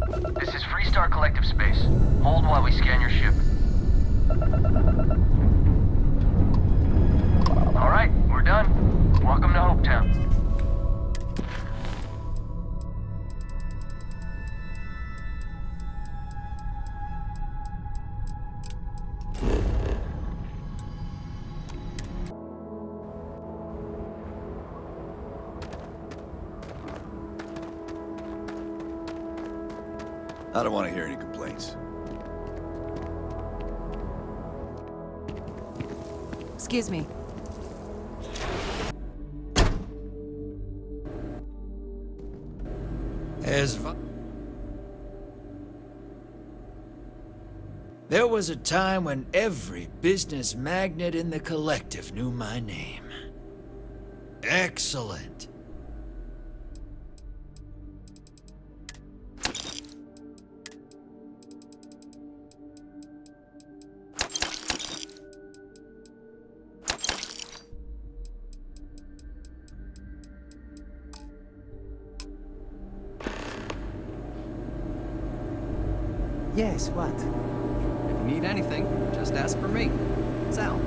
This is Freestar Collective Space. Hold while we scan your ship. Alright, we're done. Welcome to Hopetown. I don't want to hear any complaints. Excuse me. There was a time when every business magnate in the collective knew my name. Excellent. Yes, what? If you need anything, just ask for me. Sal.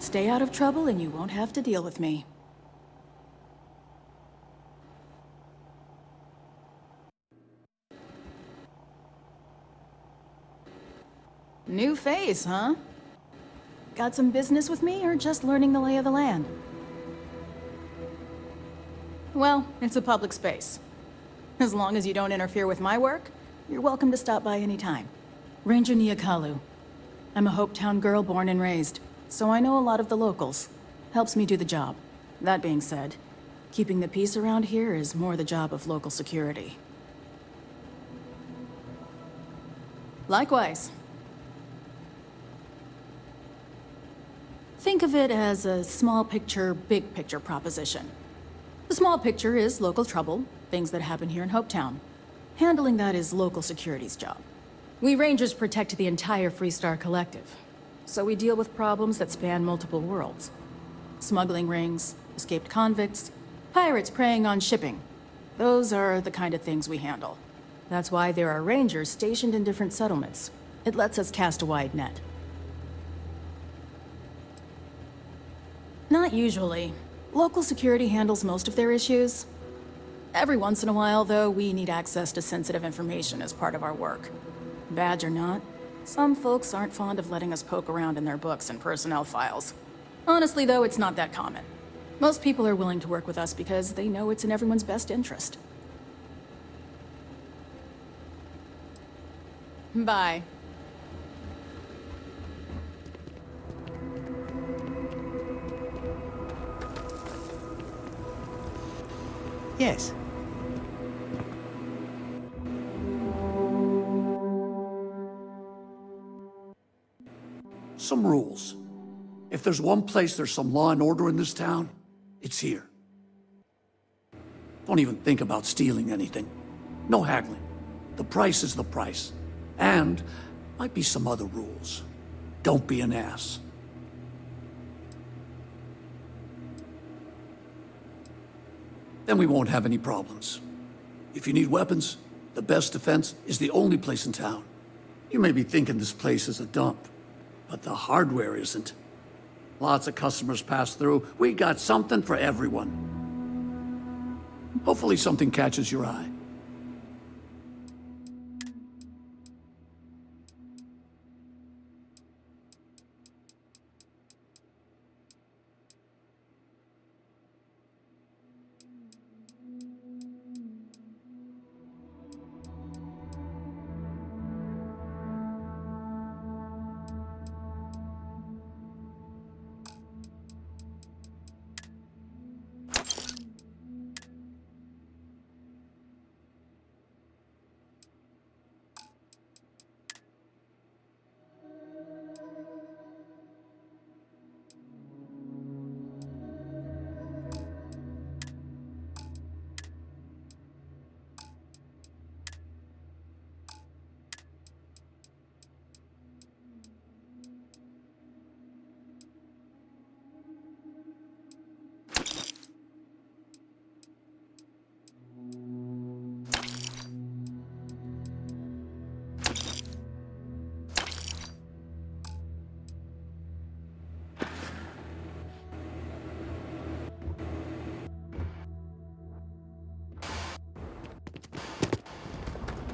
Stay out of trouble and you won't have to deal with me. New face, huh? Got some business with me or just learning the lay of the land? Well, it's a public space. As long as you don't interfere with my work, you're welcome to stop by any time. Ranger Niakalu. I'm a Hopetown girl born and raised, so I know a lot of the locals. Helps me do the job. That being said, keeping the peace around here is more the job of local security. Likewise. Think of it as a small picture, big picture proposition. The small picture is local trouble, things that happen here in Hopetown. Handling that is local security's job. We Rangers protect the entire Freestar Collective, so we deal with problems that span multiple worlds. Smuggling rings, escaped convicts, pirates preying on shipping. Those are the kind of things we handle. That's why there are Rangers stationed in different settlements. It lets us cast a wide net. Not usually. Local security handles most of their issues. Every once in a while, though, we need access to sensitive information as part of our work. Badge or not, some folks aren't fond of letting us poke around in their books and personnel files. Honestly, though, it's not that common. Most people are willing to work with us because they know it's in everyone's best interest. Bye. Yes. Some rules. If there's one place there's some law and order in this town, it's here. Don't even think about stealing anything. No haggling. The price is the price. And might be some other rules. Don't be an ass. Then we won't have any problems. If you need weapons, the best defense is the only place in town. You may be thinking this place is a dump, but the hardware isn't. Lots of customers pass through. We got something for everyone. Hopefully something catches your eye.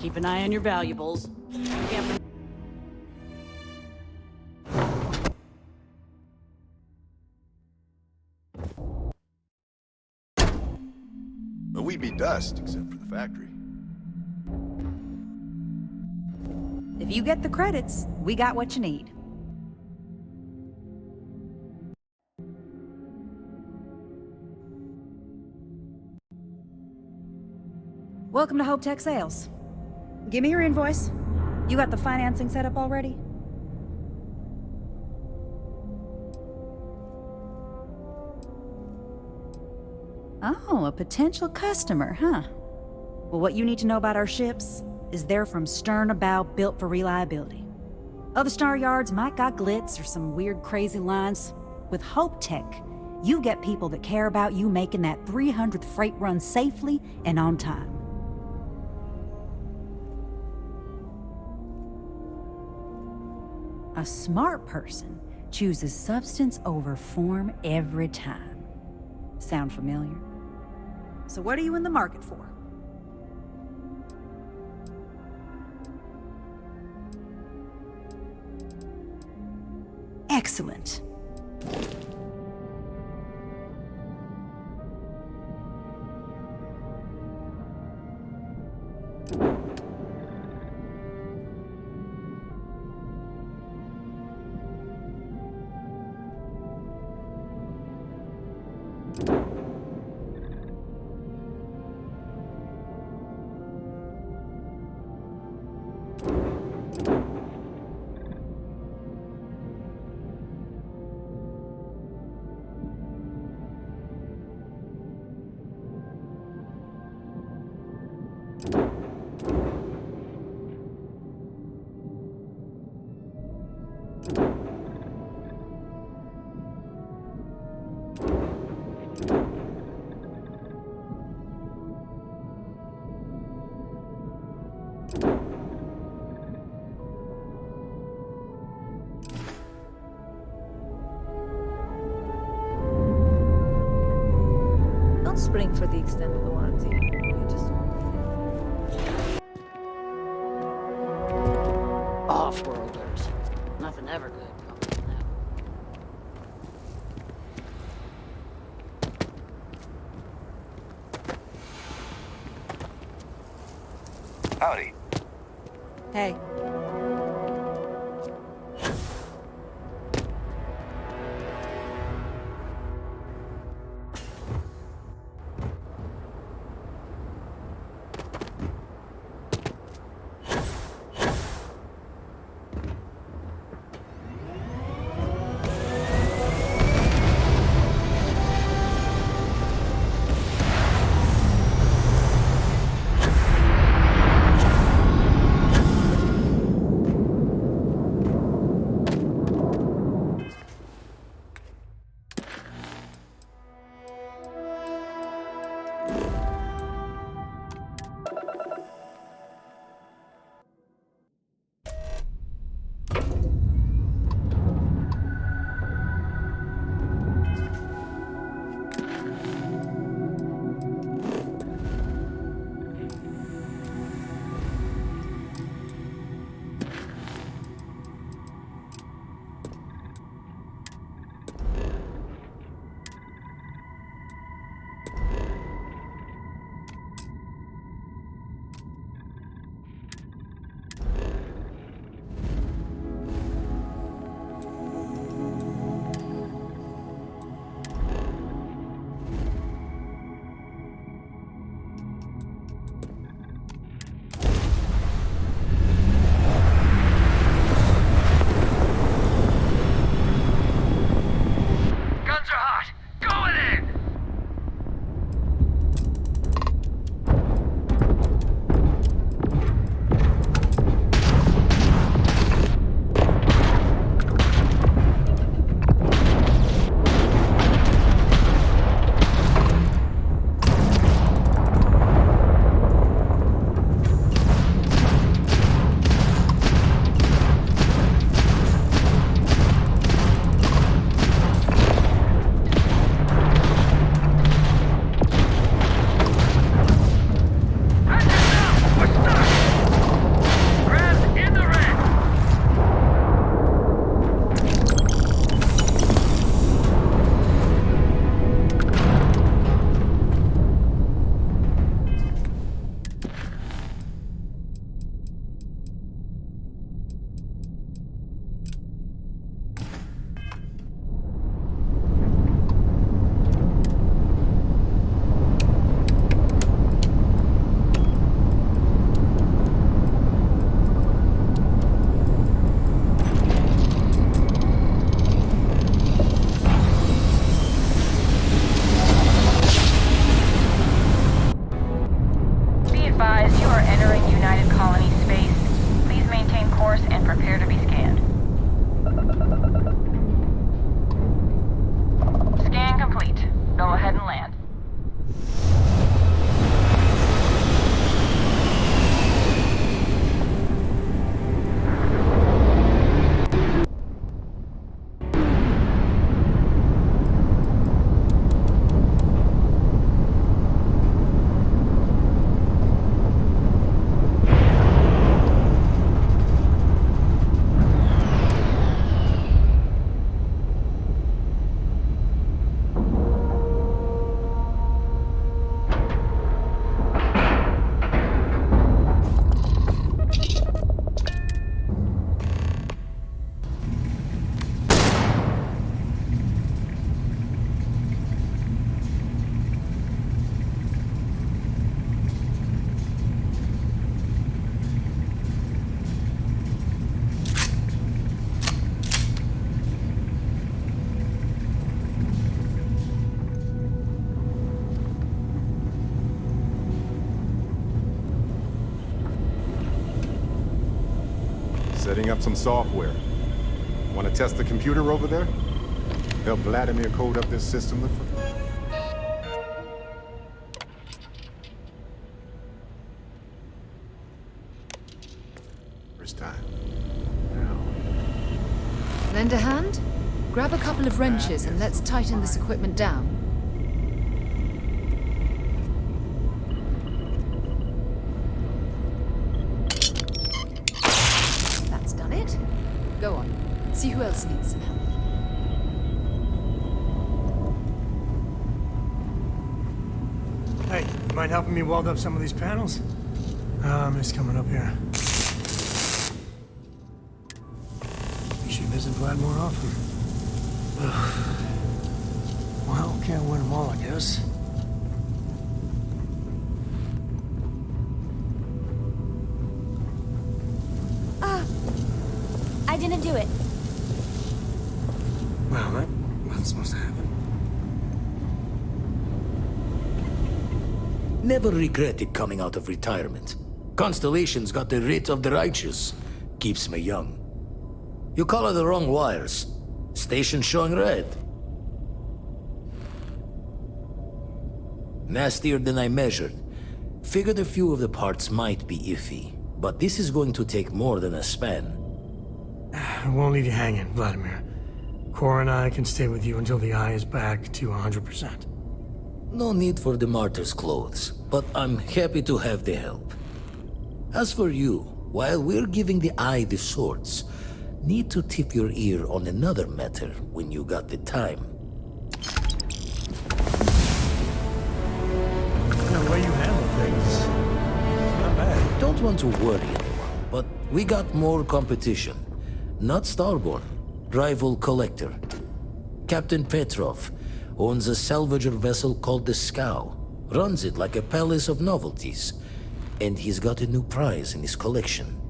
Keep an eye on your valuables. Can't But we'd be dust, except for the factory. If you get the credits, we got what you need. Welcome to Hope Tech Sales. Give me your invoice. You got the financing set up already? Oh, a potential customer, huh? Well, what you need to know about our ships is they're from stern to bow, built for reliability. Other star yards might got glitz or some weird crazy lines. With Hope Tech, you get people that care about you making that 300th freight run safely and on time. A smart person chooses substance over form every time. Sound familiar? So what are you in the market for? Excellent. Don't spring for the extended warranty. You just... Off-worlders. Nothing ever good comes from that. Howdy. Hey. Setting up some software. Want to test the computer over there? Help Vladimir code up this system the first time. Lend a hand? Grab a couple of wrenches and let's tighten this equipment down. That's done it. Go on. See who else needs some help. Hey, you mind helping me weld up some of these panels? It's coming up here. You should visit Vlad more often. Well, can't win them all, I guess. I didn't do it. Well, that wasn't supposed to happen. Never regretted coming out of retirement. Constellation's got the writ of the righteous. Keeps me young. You color the wrong wires. Station showing red. Nastier than I measured. Figured a few of the parts might be iffy, but this is going to take more than a span. I won't leave you hanging, Vladimir. Cora and I can stay with you until the eye is back to 100%. No need for the martyr's clothes, but I'm happy to have the help. As for you, while we're giving the eye the swords, need to tip your ear on another matter when you got the time. The way you handle things, not bad. Don't want to worry anyone, but we got more competition. Not Starborn, rival collector. Captain Petrov owns a salvager vessel called the Scow. Runs it like a palace of novelties. And he's got a new prize in his collection.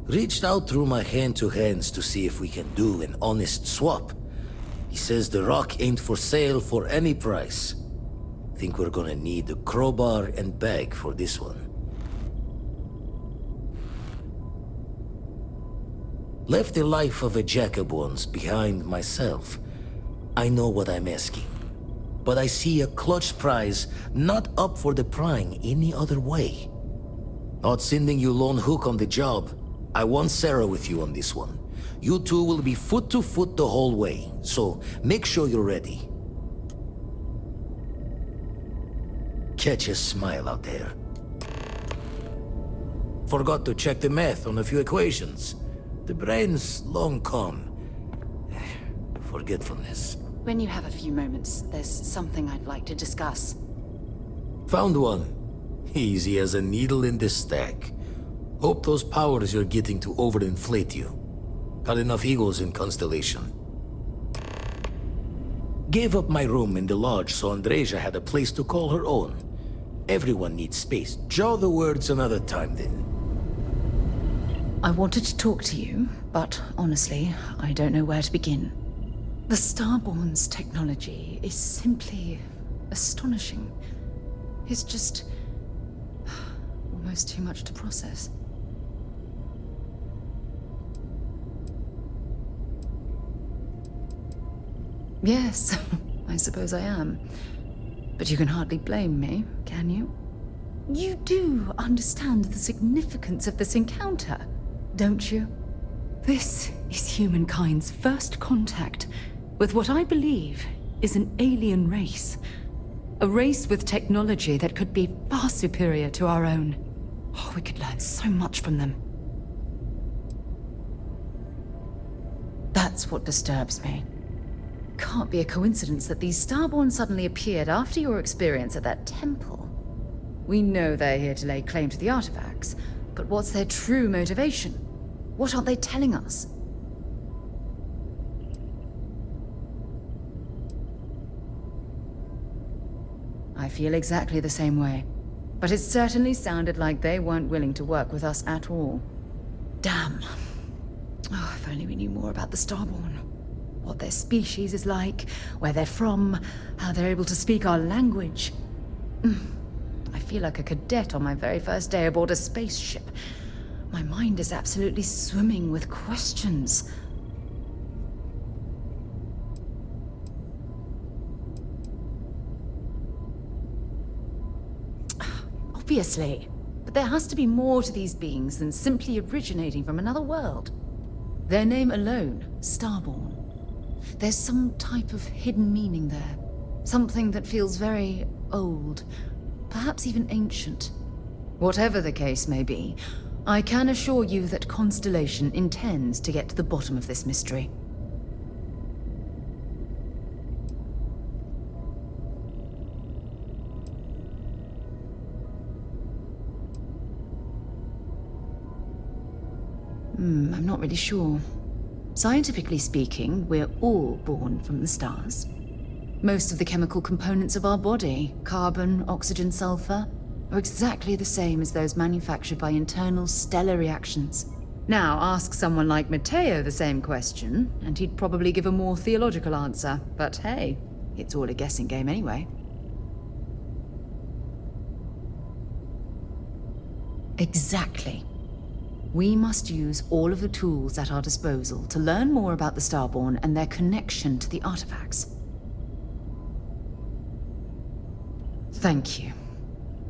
Reached out through my hand-to-hands to see if we can do an honest swap. He says the rock ain't for sale for any price. Think we're gonna need a crowbar and bag for this one. Left the life of a Jacobons behind myself. I know what I'm asking. But I see a clutch prize not up for the prying any other way. Not sending you lone hook on the job. I want Sarah with you on this one. You two will be foot to foot the whole way, so make sure you're ready. Catch a smile out there. Forgot to check the math on a few equations. The brain's long gone. Forgetfulness. When you have a few moments, there's something I'd like to discuss. Found one. Easy as a needle in the stack. Hope those powers you're getting to overinflate you. Got enough egos in Constellation. Gave up my room in the lodge so Andreja had a place to call her own. Everyone needs space. Jaw the words another time then. I wanted to talk to you, but honestly, I don't know where to begin. The Starborn's technology is simply astonishing. It's just almost too much to process. Yes, I suppose I am. But you can hardly blame me, can you? You do understand the significance of this encounter, don't you? This is humankind's first contact with what I believe is an alien race. A race with technology that could be far superior to our own. Oh, we could learn so much from them. That's what disturbs me. Can't be a coincidence that these Starborn suddenly appeared after your experience at that temple. We know they're here to lay claim to the artifacts, but what's their true motivation? What aren't they telling us? I feel exactly the same way, but it certainly sounded like they weren't willing to work with us at all. Damn. Oh, if only we knew more about the Starborn. What their species is like, where they're from, how they're able to speak our language. I feel like a cadet on my very first day aboard a spaceship. My mind is absolutely swimming with questions. Obviously. But there has to be more to these beings than simply originating from another world. Their name alone, Starborn. There's some type of hidden meaning there. Something that feels very old, perhaps even ancient. Whatever the case may be, I can assure you that Constellation intends to get to the bottom of this mystery. I'm not really sure. Scientifically speaking, we're all born from the stars. Most of the chemical components of our body, carbon, oxygen, sulfur, are exactly the same as those manufactured by internal stellar reactions. Now, ask someone like Matteo the same question, and he'd probably give a more theological answer. But hey, it's all a guessing game anyway. Exactly. We must use all of the tools at our disposal to learn more about the Starborn and their connection to the artifacts. Thank you.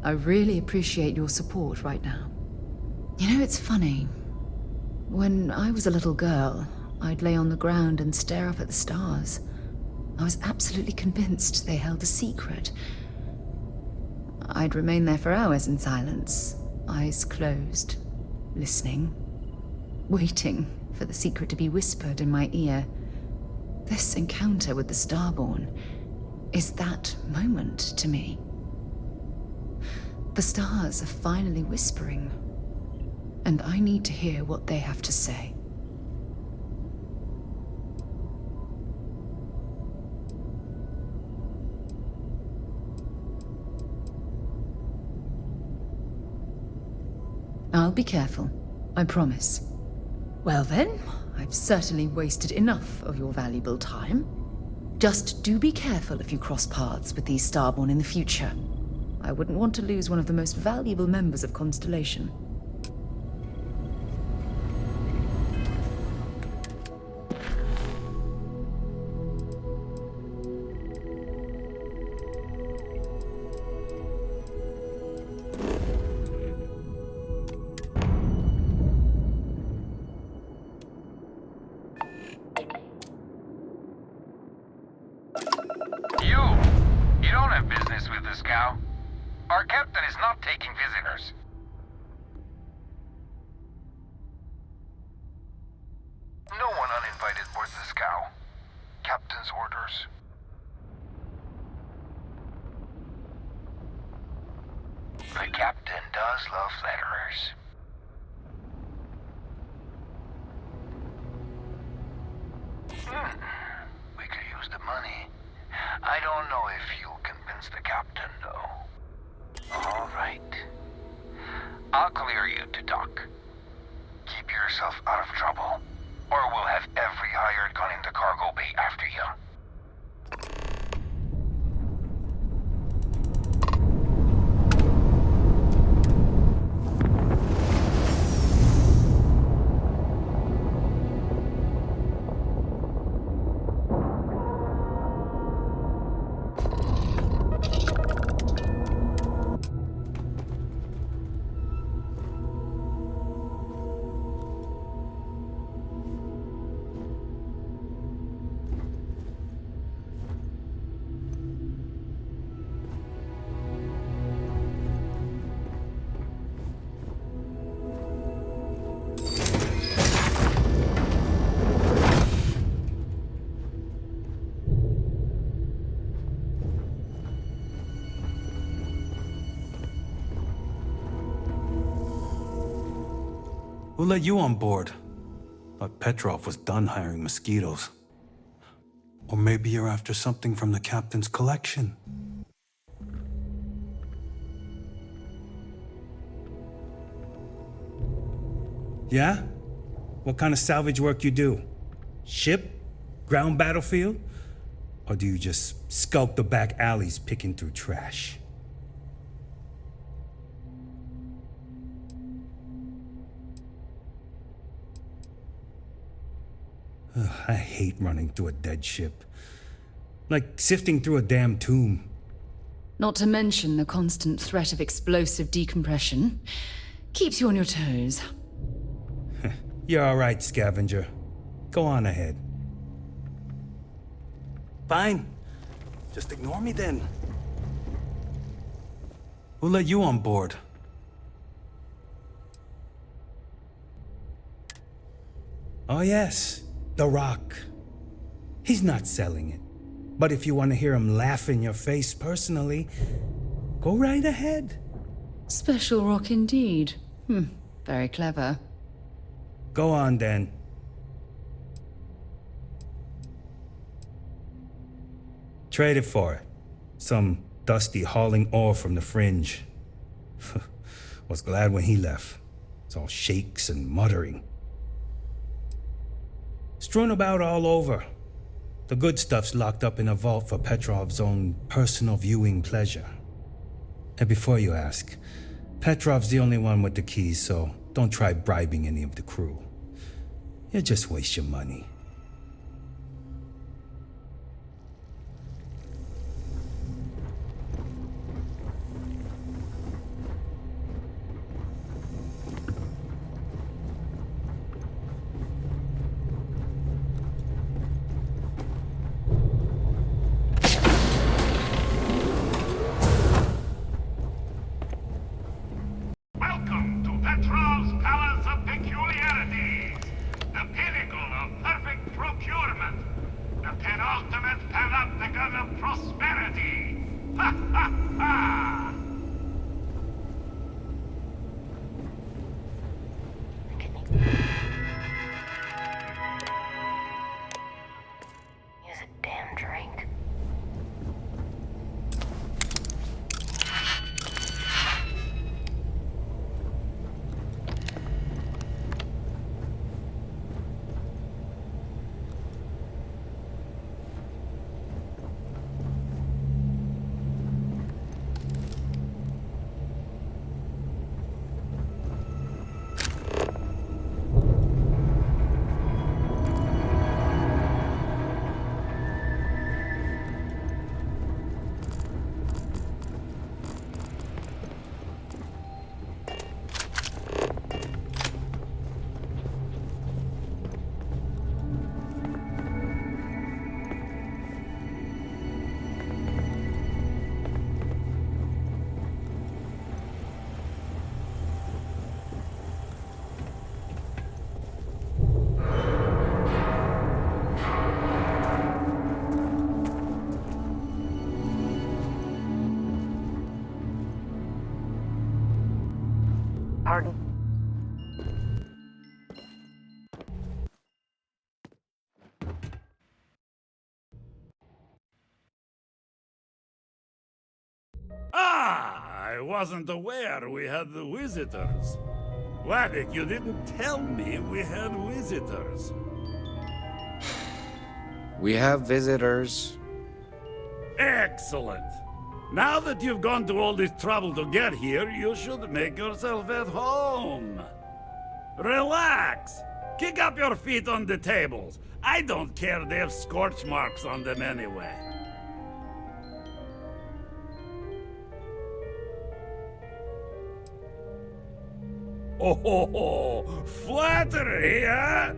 I really appreciate your support right now. You know, it's funny. When I was a little girl, I'd lay on the ground and stare up at the stars. I was absolutely convinced they held a secret. I'd remain there for hours in silence, eyes closed, listening, waiting for the secret to be whispered in my ear. This encounter with the Starborn is that moment to me. The stars are finally whispering, and I need to hear what they have to say. I'll be careful, I promise. Well then, I've certainly wasted enough of your valuable time. Just do be careful if you cross paths with these Starborn in the future. I wouldn't want to lose one of the most valuable members of Constellation. You don't have business with this cow. Our captain is not taking visitors. No one uninvited boards this cow. Captain's orders. The captain does love flatterers. We could use the money. I don't know if you'll convince the captain, though. All right. I'll clear you to dock. Keep yourself out of trouble, or we'll have every hired gun in the cargo bay after you. Who let you on board? Thought Petrov was done hiring mosquitoes. Or maybe you're after something from the captain's collection. Yeah? What kind of salvage work you do? Ship? Ground battlefield? Or do you just skulk the back alleys picking through trash? Ugh, I hate running through a dead ship. Like sifting through a damn tomb. Not to mention the constant threat of explosive decompression. Keeps you on your toes. You're all right, scavenger. Go on ahead. Fine. Just ignore me then. Who let you on board? Oh yes, The Rock. He's not selling it. But if you want to hear him laugh in your face personally, go right ahead. Special rock indeed. Very clever. Go on then. Trade it for it. Some dusty hauling ore from the fringe. Was glad when he left. It's all shakes and muttering. Strewn about all over. The good stuff's locked up in a vault for Petrov's own personal viewing pleasure. And before you ask, Petrov's the only one with the keys, so don't try bribing any of the crew. You'll just waste your money. Welcome to Petrov's Palace of Peculiarities, the pinnacle of perfect procurement, the penultimate panopticon of prosperity. Ha ha ha! Use a damn drink. Pardon? Ah, I wasn't aware we had the visitors. Waddick, you didn't tell me we had visitors. We have visitors. Excellent. Now that you've gone to all this trouble to get here, you should make yourself at home. Relax. Kick up your feet on the tables. I don't care they have scorch marks on them anyway. Oh, flattery, huh?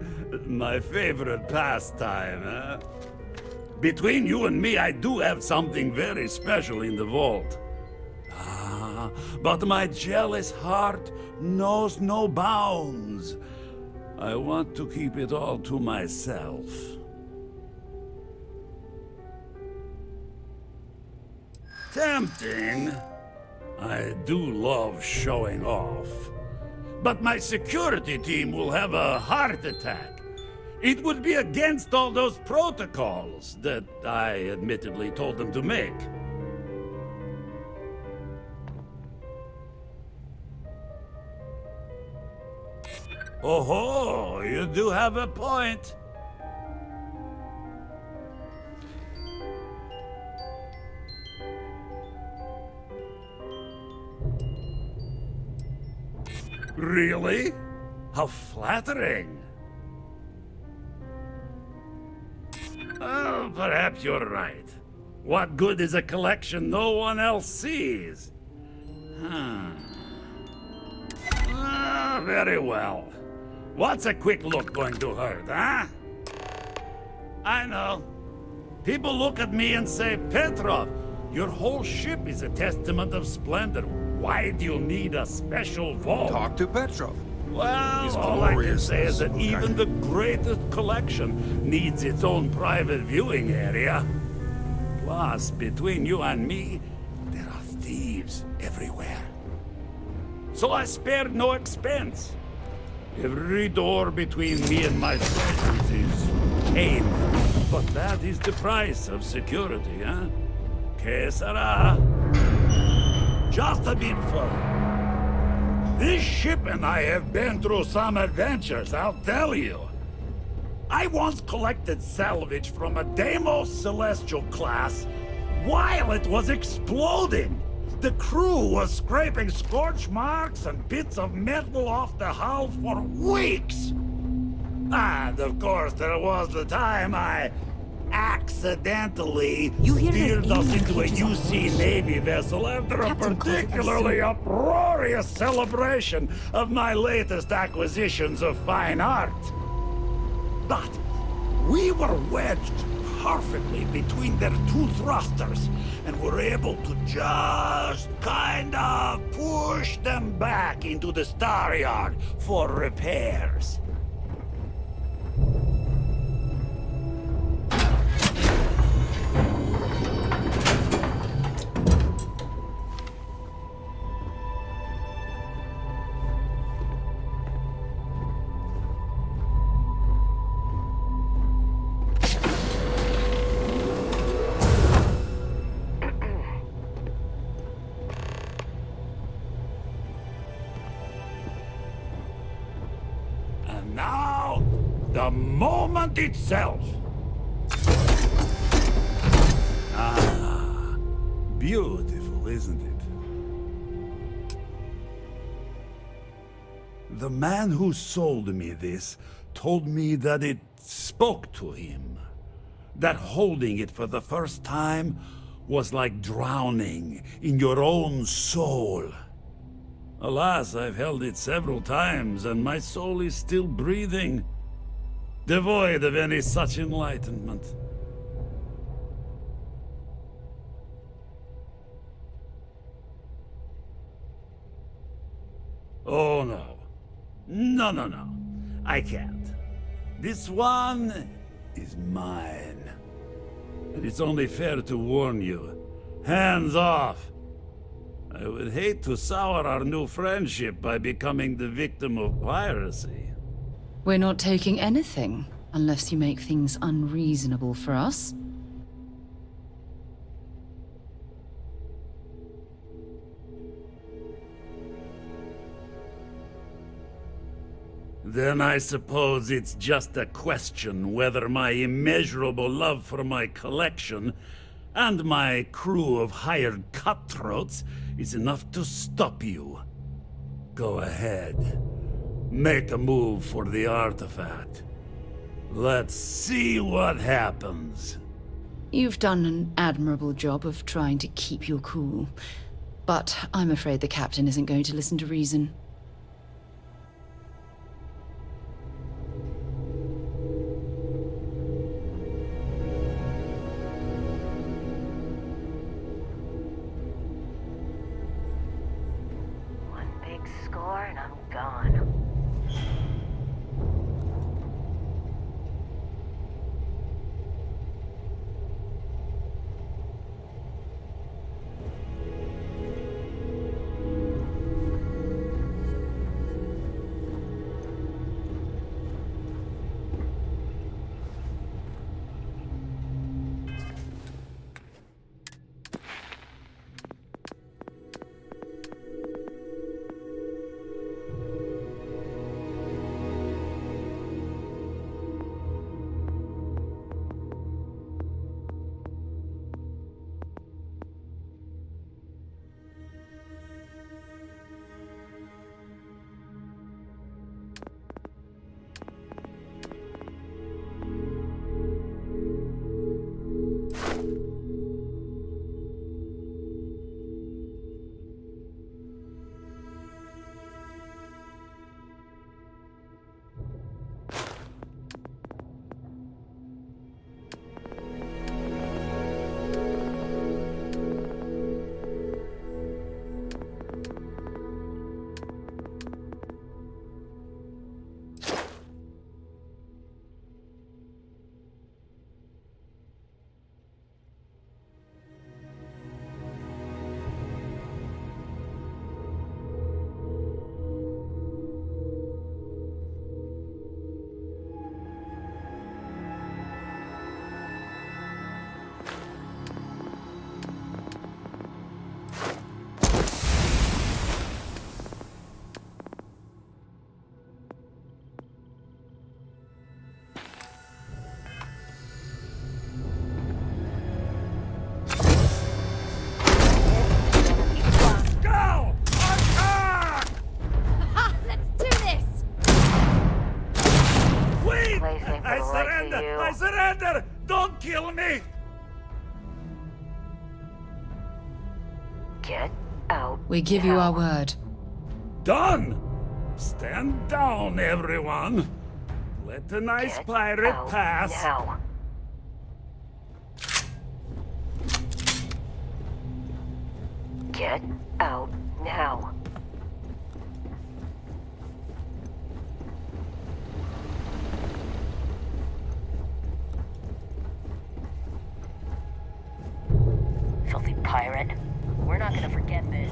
My favorite pastime, huh? Between you and me, I do have something very special in the vault. Ah, but my jealous heart knows no bounds. I want to keep it all to myself. Tempting. I do love showing off. But my security team will have a heart attack. It would be against all those protocols that I admittedly told them to make. Oh, you do have a point. Really? How flattering. perhaps you're right. What good is a collection no one else sees? Very well. What's a quick look going to hurt, huh? I know. People look at me and say, Petrov, your whole ship is a testament of splendor. Why do you need a special vault? Talk to Petrov. Well, all I can say is that even the greatest collection needs its own private viewing area. Plus, between you and me, there are thieves everywhere. So I spared no expense. Every door between me and my treasures is painful. But that is the price of security, huh? Que sera? Just a bit further. This ship and I have been through some adventures, I'll tell you. I once collected salvage from a Deimos Celestial class while it was exploding. The crew was scraping scorch marks and bits of metal off the hull for weeks. And of course, there was the time I accidentally steered us into a UC Navy vessel after a particularly uproarious celebration of my latest acquisitions of fine art. But we were wedged perfectly between their two thrusters and were able to just kind of push them back into the star yard for repairs. Now, the moment itself. Ah, beautiful, isn't it? The man who sold me this told me that it spoke to him. That holding it for the first time was like drowning in your own soul. Alas, I've held it several times, and my soul is still breathing, devoid of any such enlightenment. Oh, no. No. I can't. This one is mine. And it's only fair to warn you. Hands off! I would hate to sour our new friendship by becoming the victim of piracy. We're not taking anything, unless you make things unreasonable for us. Then I suppose it's just a question whether my immeasurable love for my collection and my crew of hired cutthroats is enough to stop you. Go ahead. Make a move for the artifact. Let's see what happens. You've done an admirable job of trying to keep your cool. But I'm afraid the captain isn't going to listen to reason. And I'm gone. Commander! Don't kill me! Get out. We give you our word. Done! Stand down, everyone. Let the nice pirate pass. Now. Get out now. Filthy pirate. We're not gonna forget this.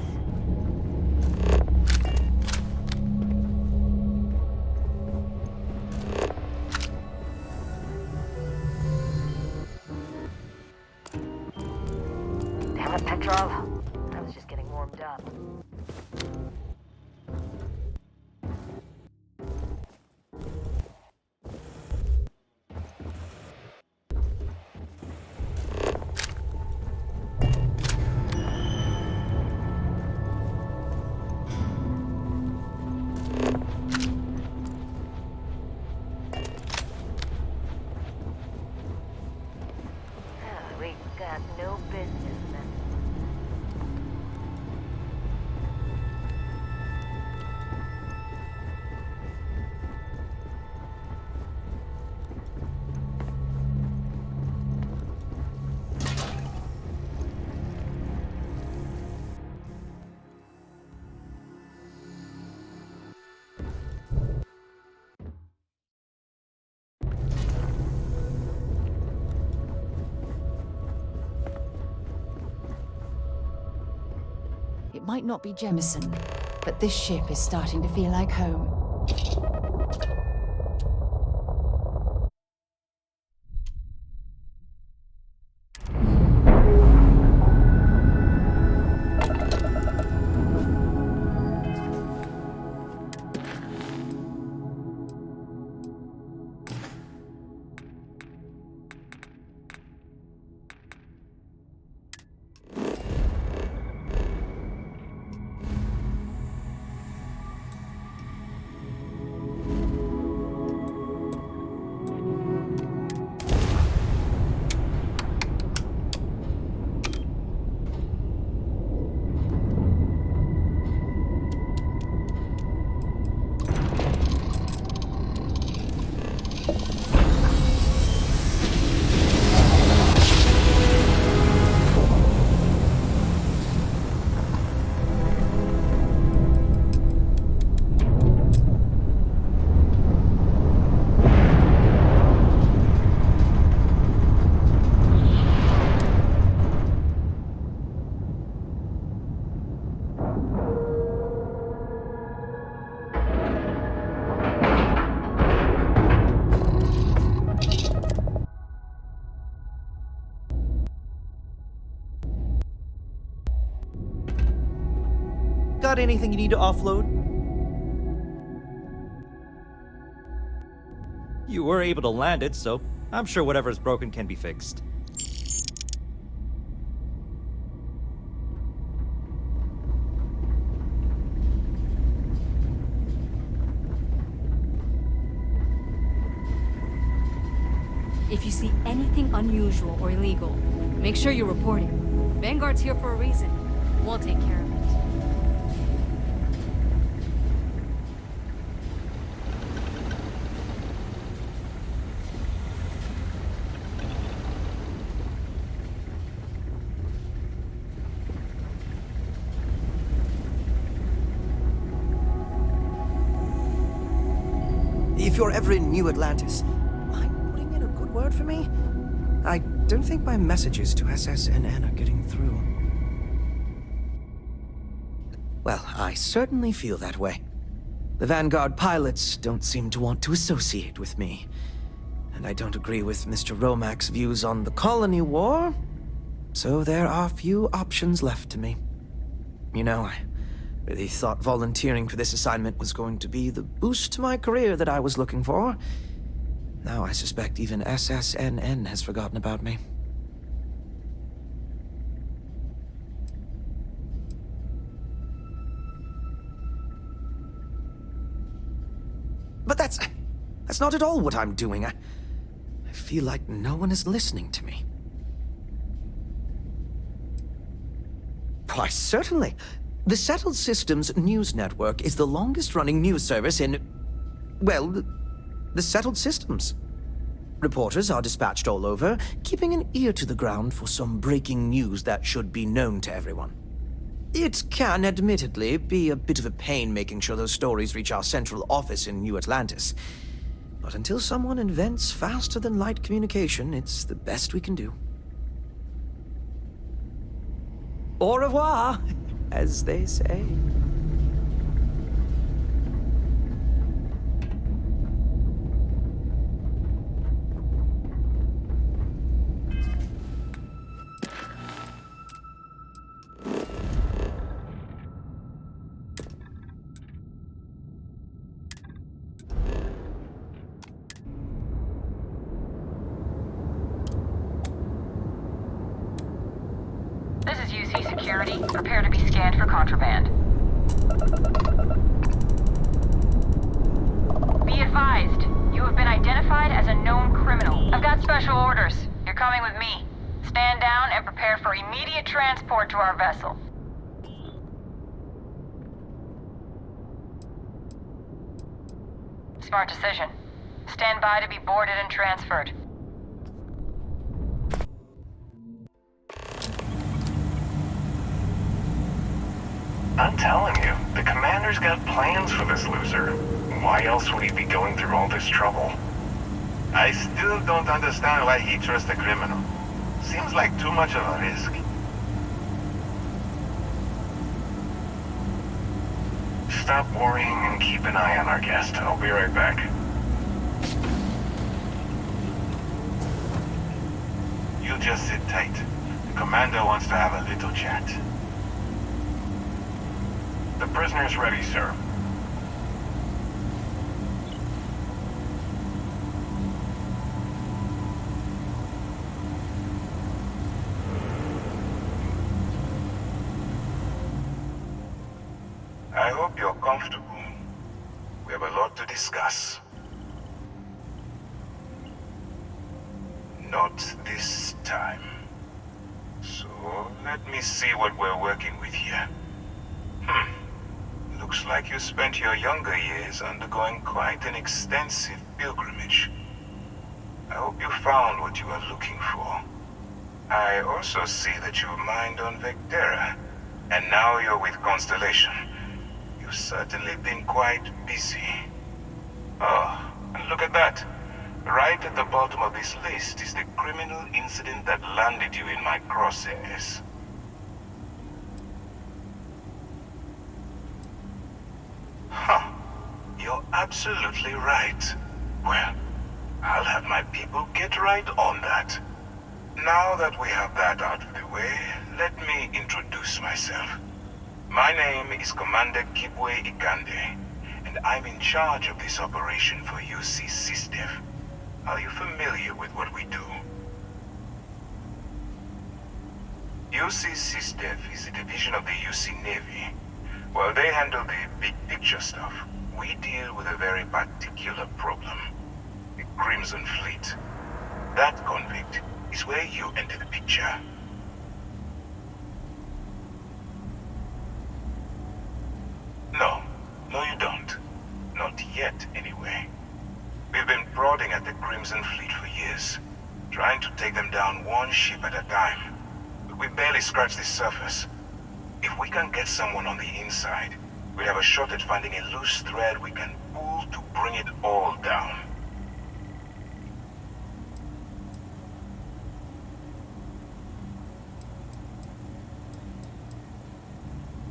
Damn it, Petrov. I was just getting warmed up. We got no business then. It might not be Jemison, but this ship is starting to feel like home. Got anything you need to offload? You were able to land it, so I'm sure whatever's broken can be fixed. If you see anything unusual or illegal, make sure you report it. Vanguard's here for a reason. We'll take care of it. If you're ever in New Atlantis, mind putting in a good word for me? I don't think my messages to SSNN are getting through. Well, I certainly feel that way. The Vanguard pilots don't seem to want to associate with me. And I don't agree with Mr. Romack's views on the colony war. So there are few options left to me. You know, I really thought volunteering for this assignment was going to be the boost to my career that I was looking for. Now I suspect even SSNN has forgotten about me. But that's not at all what I'm doing. I feel like no one is listening to me. Why, certainly. The Settled Systems News Network is the longest-running news service in... well, the Settled Systems. Reporters are dispatched all over, keeping an ear to the ground for some breaking news that should be known to everyone. It can, admittedly, be a bit of a pain making sure those stories reach our central office in New Atlantis. But until someone invents faster-than-light communication, it's the best we can do. Au revoir, as they say. This is UC Security. Prepare to be scanned for contraband. Be advised, you have been identified as a known criminal. I've got special orders. You're coming with me. Stand down and prepare for immediate transport to our vessel. Smart decision. Stand by to be boarded and transferred. I'm telling you, the commander's got plans for this loser. Why else would he be going through all this trouble? I still don't understand why he trusts a criminal. Seems like too much of a risk. Stop worrying and keep an eye on our guest. I'll be right back. You just sit tight. The commander wants to have a little chat. The prisoner's ready, sir. I hope you're comfortable. We have a lot to discuss. Not this time. So, let me see what we're working with here. Looks like you spent your younger years undergoing quite an extensive pilgrimage. I hope you found what you were looking for. I also see that you mined on Vectera, and now you're with Constellation. You've certainly been quite busy. Oh, and look at that. Right at the bottom of this list is the criminal incident that landed you in my crosshairs. Huh. You're absolutely right. Well, I'll have my people get right on that. Now that we have that out of the way, let me introduce myself. My name is Commander Kibwe Ikande, and I'm in charge of this operation for UC SysDev. Are you familiar with what we do? UC SysDev is a division of the UC Navy. While they handle the big picture stuff, we deal with a very particular problem. The Crimson Fleet. That convict is where you enter the picture. No, you don't. Not yet, anyway. We've been prodding at the Crimson Fleet for years, trying to take them down one ship at a time. But we barely scratched the surface. If we can get someone on the inside, we'll have a shot at finding a loose thread we can pull to bring it all down.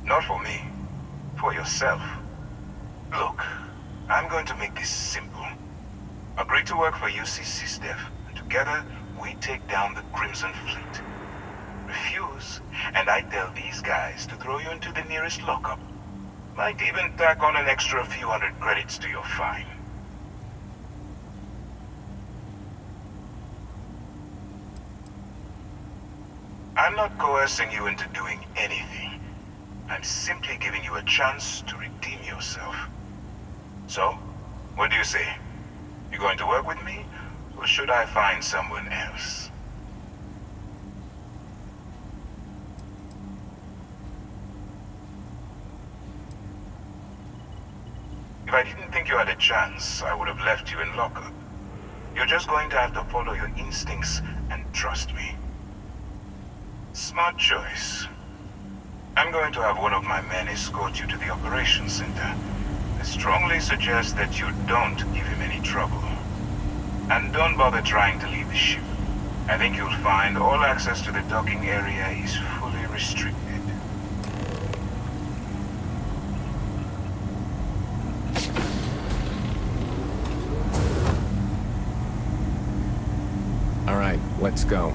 Not for me. For yourself. Look, I'm going to make this simple. Agree to work for UC SysDev, and together we take down the Crimson Fleet. Refuse, and I tell these guys to throw you into the nearest lockup. Might even tack on an extra few hundred credits to your fine. I'm not coercing you into doing anything. I'm simply giving you a chance to redeem yourself. So, what do you say? You going to work with me, or should I find someone else? If I didn't think you had a chance, I would have left you in lockup. You're just going to have to follow your instincts and trust me. Smart choice. I'm going to have one of my men escort you to the operations center. I strongly suggest that you don't give him any trouble. And don't bother trying to leave the ship. I think you'll find all access to the docking area is fully restricted. All right, let's go.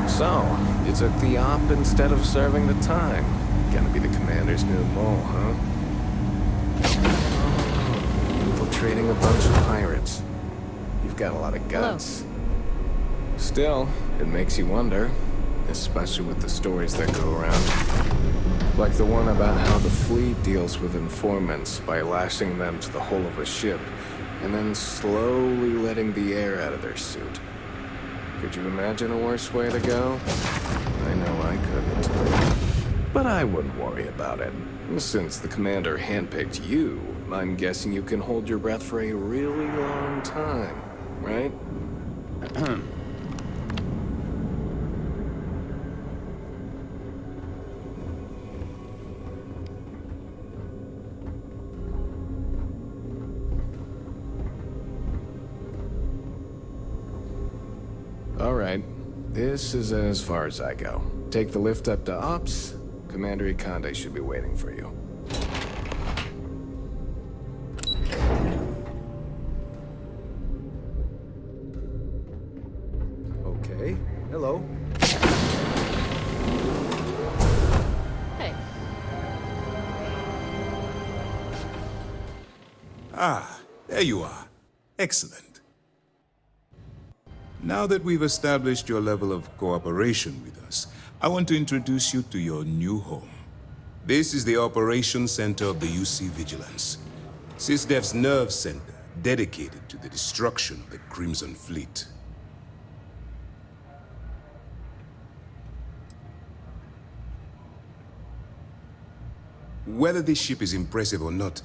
So, you took the op instead of serving the time. Gonna be the commander's new mole, huh? Infiltrating a bunch of pirates. You've got a lot of guts. Still, it makes you wonder, especially with the stories that go around. Like the one about how the fleet deals with informants by lashing them to the hull of a ship, and then slowly letting the air out of their suit. Could you imagine a worse way to go? I know I couldn't. But I wouldn't worry about it. Since the commander handpicked you, I'm guessing you can hold your breath for a really long time, right? All right. This is as far as I go. Take the lift up to Ops. Commander Ikande should be waiting for you. Okay. Hello. Hey. Ah, there you are. Excellent. Now that we've established your level of cooperation with us, I want to introduce you to your new home. This is the Operations Center of the UC Vigilance, SysDef's nerve center dedicated to the destruction of the Crimson Fleet. Whether this ship is impressive or not,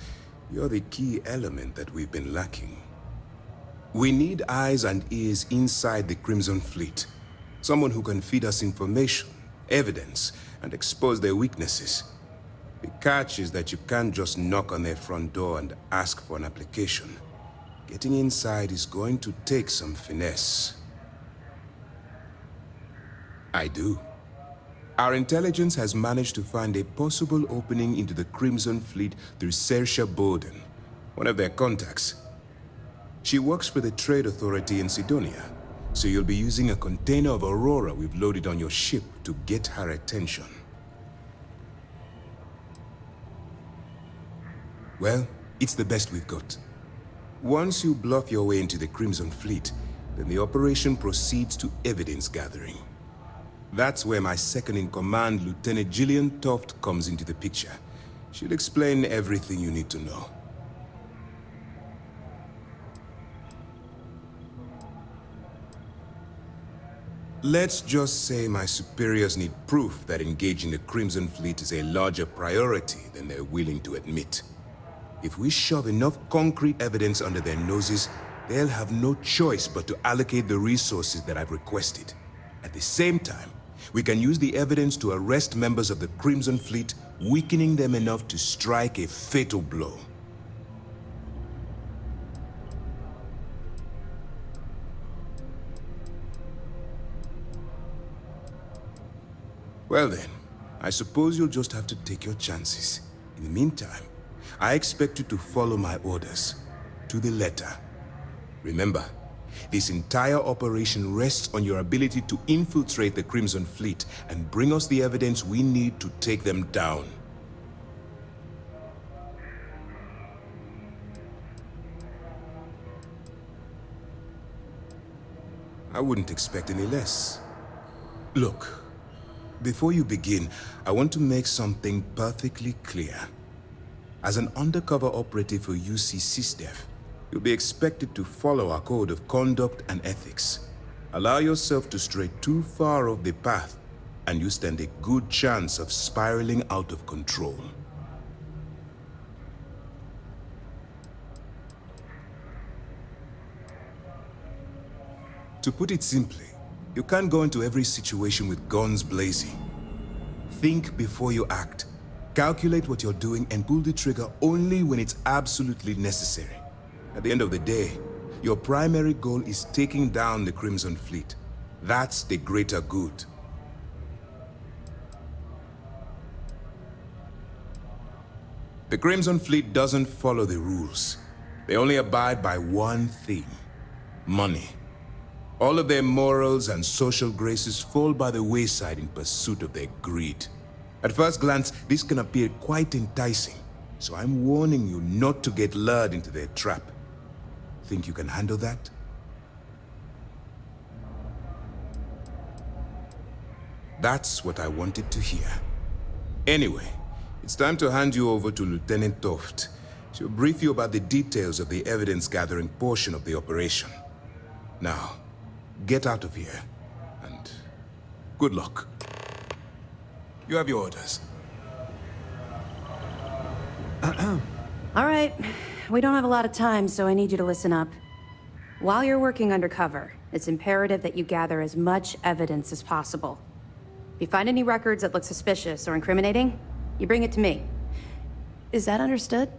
you're the key element that we've been lacking. We need eyes and ears inside the Crimson Fleet. Someone who can feed us information, evidence, and expose their weaknesses. The catch is that you can't just knock on their front door and ask for an application. Getting inside is going to take some finesse. I do. Our intelligence has managed to find a possible opening into the Crimson Fleet through Saoirse Bowden, one of their contacts. She works for the Trade Authority in Sidonia, so you'll be using a container of Aurora we've loaded on your ship to get her attention. Well, it's the best we've got. Once you bluff your way into the Crimson Fleet, then the operation proceeds to evidence gathering. That's where my second-in-command, Lieutenant Gillian Toft, comes into the picture. She'll explain everything you need to know. Let's just say my superiors need proof that engaging the Crimson Fleet is a larger priority than they're willing to admit. If we shove enough concrete evidence under their noses, they'll have no choice but to allocate the resources that I've requested. At the same time, we can use the evidence to arrest members of the Crimson Fleet, weakening them enough to strike a fatal blow. Well then, I suppose you'll just have to take your chances. In the meantime, I expect you to follow my orders, to the letter. Remember, this entire operation rests on your ability to infiltrate the Crimson Fleet and bring us the evidence we need to take them down. I wouldn't expect any less. Look, Before you begin, I want to make something perfectly clear. As an undercover operative for UC SysDef, you'll be expected to follow our code of conduct and ethics. Allow yourself to stray too far off the path, and you stand a good chance of spiraling out of control. To put it simply, you can't go into every situation with guns blazing. Think before you act. Calculate what you're doing and pull the trigger only when it's absolutely necessary. At the end of the day, your primary goal is taking down the Crimson Fleet. That's the greater good. The Crimson Fleet doesn't follow the rules. They only abide by one thing: money. All of their morals and social graces fall by the wayside in pursuit of their greed. At first glance, this can appear quite enticing, so I'm warning you not to get lured into their trap. Think you can handle that? That's what I wanted to hear. Anyway, it's time to hand you over to Lieutenant Toft. She'll brief you about the details of the evidence-gathering portion of the operation. Now, get out of here, and good luck. You have your orders. All right. We don't have a lot of time, so I need you to listen up. While you're working undercover, it's imperative that you gather as much evidence as possible. If you find any records that look suspicious or incriminating, you bring it to me. Is that understood?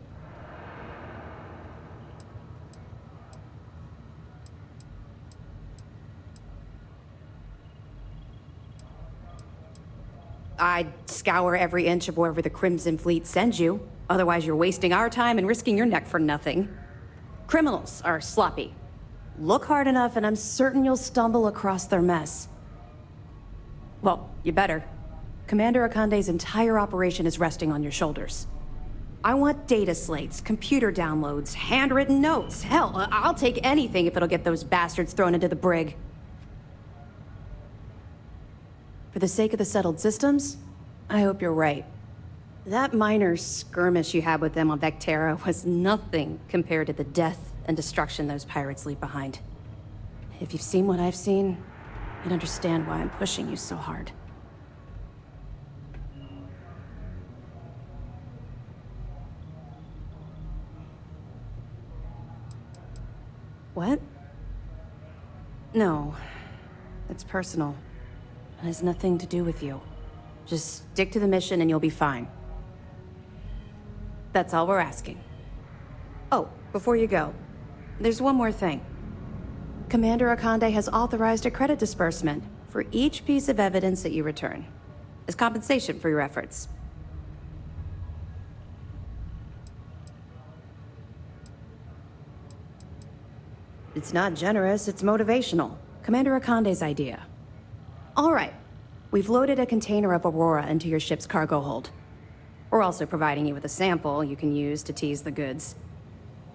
I'd scour every inch of wherever the Crimson Fleet sends you. Otherwise, you're wasting our time and risking your neck for nothing. Criminals are sloppy. Look hard enough and I'm certain you'll stumble across their mess. Well, you better. Commander Akande's entire operation is resting on your shoulders. I want data slates, computer downloads, handwritten notes. Hell, I'll take anything if it'll get those bastards thrown into the brig. For the sake of the settled systems, I hope you're right. That minor skirmish you had with them on Vectera was nothing compared to the death and destruction those pirates leave behind. If you've seen what I've seen, you'd understand why I'm pushing you so hard. What? No. It's personal. It has nothing to do with you. Just stick to the mission and you'll be fine. That's all we're asking. Oh, before you go, there's one more thing. Commander Akande has authorized a credit disbursement for each piece of evidence that you return, as compensation for your efforts. It's not generous, it's motivational. Commander Akande's idea. All right. We've loaded a container of Aurora into your ship's cargo hold. We're also providing you with a sample you can use to tease the goods.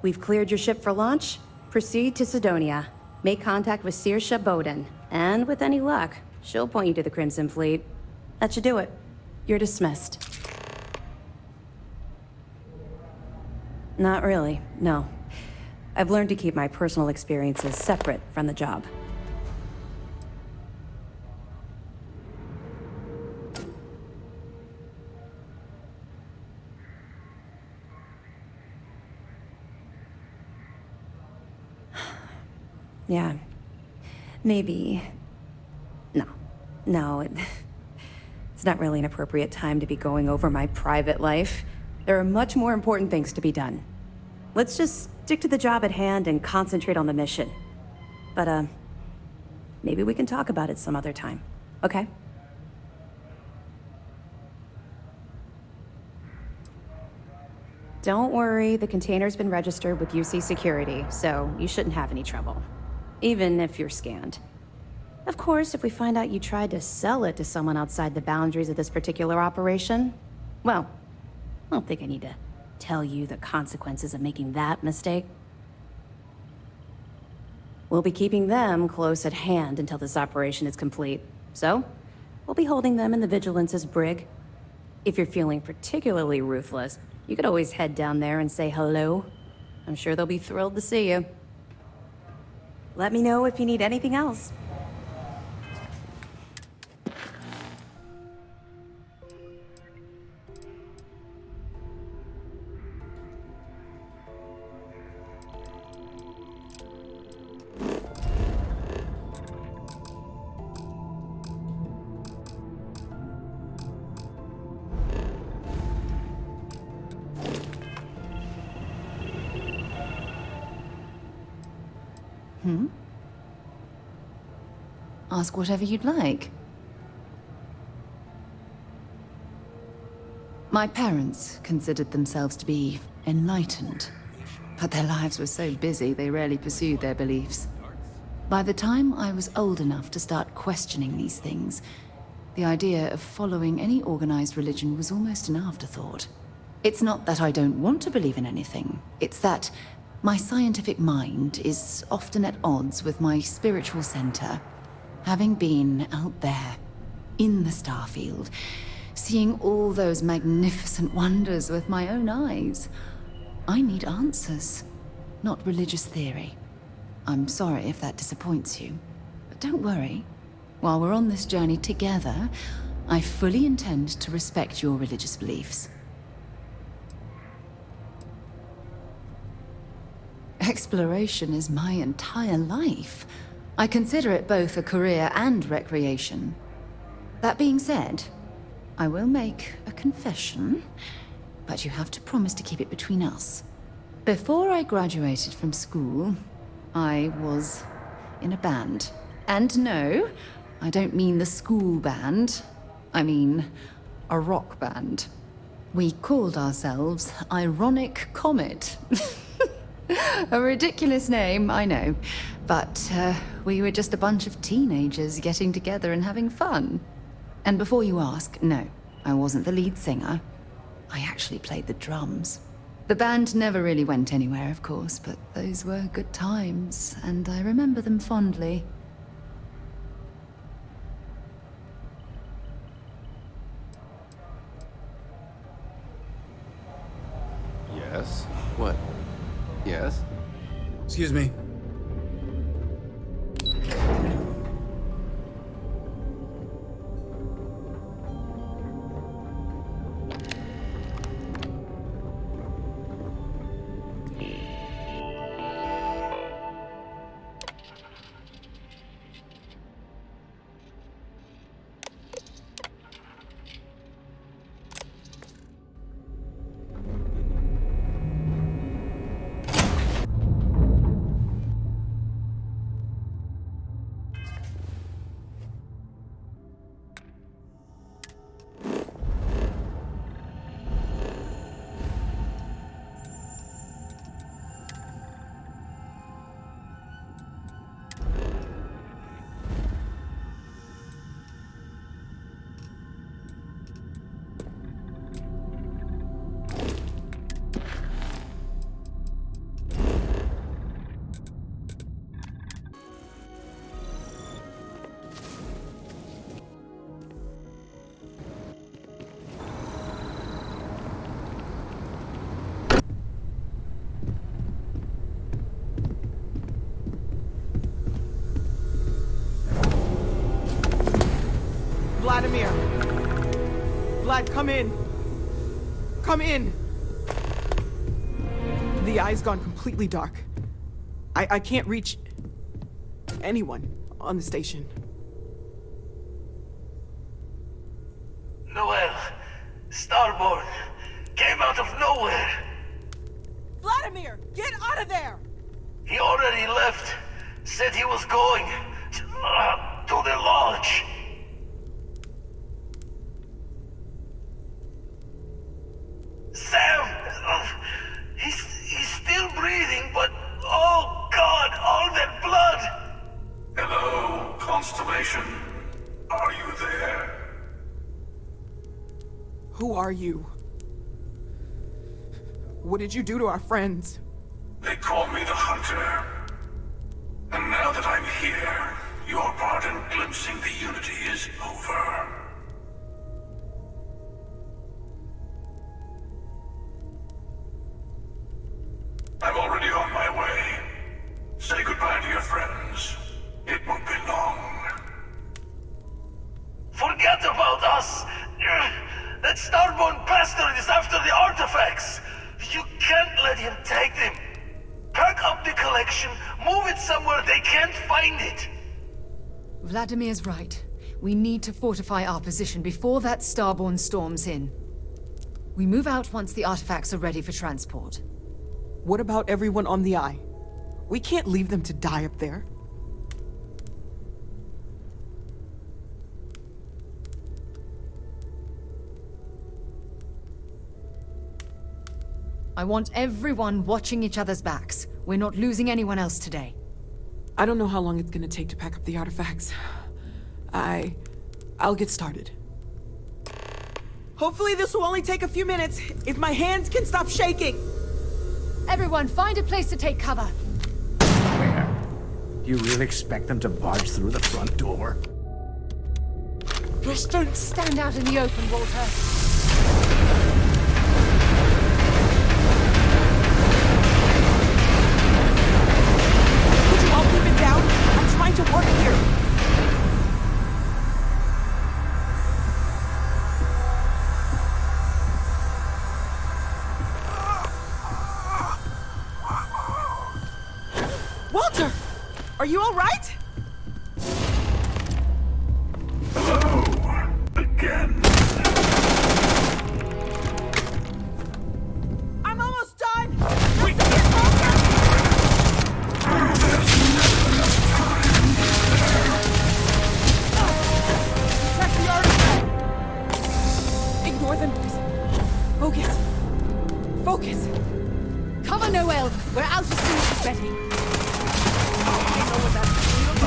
We've cleared your ship for launch. Proceed to Sidonia. Make contact with Saoirse Bowden. And with any luck, she'll point you to the Crimson Fleet. That should do it. You're dismissed. Not really, no. I've learned to keep my personal experiences separate from the job. Yeah. Maybe. No, it's not really an appropriate time to be going over my private life. There are much more important things to be done. Let's just stick to the job at hand and concentrate on the mission. But, maybe we can talk about it some other time, okay? Don't worry, the container's been registered with UC Security, so you shouldn't have any trouble. Even if you're scanned. Of course, if we find out you tried to sell it to someone outside the boundaries of this particular operation, well, I don't think I need to tell you the consequences of making that mistake. We'll be keeping them close at hand until this operation is complete. So, we'll be holding them in the Vigilance's brig. If you're feeling particularly ruthless, you could always head down there and say hello. I'm sure they'll be thrilled to see you. Let me know if you need anything else. Ask whatever you'd like. My parents considered themselves to be enlightened, but their lives were so busy they rarely pursued their beliefs. By the time I was old enough to start questioning these things, the idea of following any organized religion was almost an afterthought. It's not that I don't want to believe in anything, it's that my scientific mind is often at odds with my spiritual center. Having been out there, in the Starfield, seeing all those magnificent wonders with my own eyes, I need answers, not religious theory. I'm sorry if that disappoints you, but don't worry. While we're on this journey together, I fully intend to respect your religious beliefs. Exploration is my entire life. I consider it both a career and recreation. That being said, I will make a confession, but you have to promise to keep it between us. Before I graduated from school, I was in a band. And no, I don't mean the school band. I mean a rock band. We called ourselves Ironic Comet. A ridiculous name, I know. But we were just a bunch of teenagers getting together and having fun. And before you ask, no, I wasn't the lead singer. I actually played the drums. The band never really went anywhere, of course, but those were good times, and I remember them fondly. Yes? What? Yes? Excuse me. Vladimir! Vlad, come in! Come in! The eye's gone completely dark. I can't reach anyone on the station. Noel, Starborn, came out of nowhere. Vladimir, get out of there! He already left. Said he was going to the lodge. Sam! He's still breathing, but oh God, all that blood! Hello, Constellation. Are you there? Who are you? What did you do to our friends? They call me the Hunter. And now that I'm here, your part in glimpsing the Unity is over. protection, move it somewhere they can't find it. Vladimir's right. We need to fortify our position before that Starborn storms in. We move out once the artifacts are ready for transport. What about everyone on the Eye? We can't leave them to die up there. I want everyone watching each other's backs. We're not losing anyone else today. I don't know how long it's gonna take to pack up the artifacts. I'll get started. Hopefully this will only take a few minutes, if my hands can stop shaking! Everyone, find a place to take cover. Where? Do you really expect them to barge through the front door? Just don't stand out in the open, Walter. Could you all keep it down? I'm trying to work here. Walter! Are you all right? Hello, again. I'm almost done! Check the artifact! Ignore the noise. Focus. Focus. Cover, Noel. We're out as soon as it's ready. I know what that's.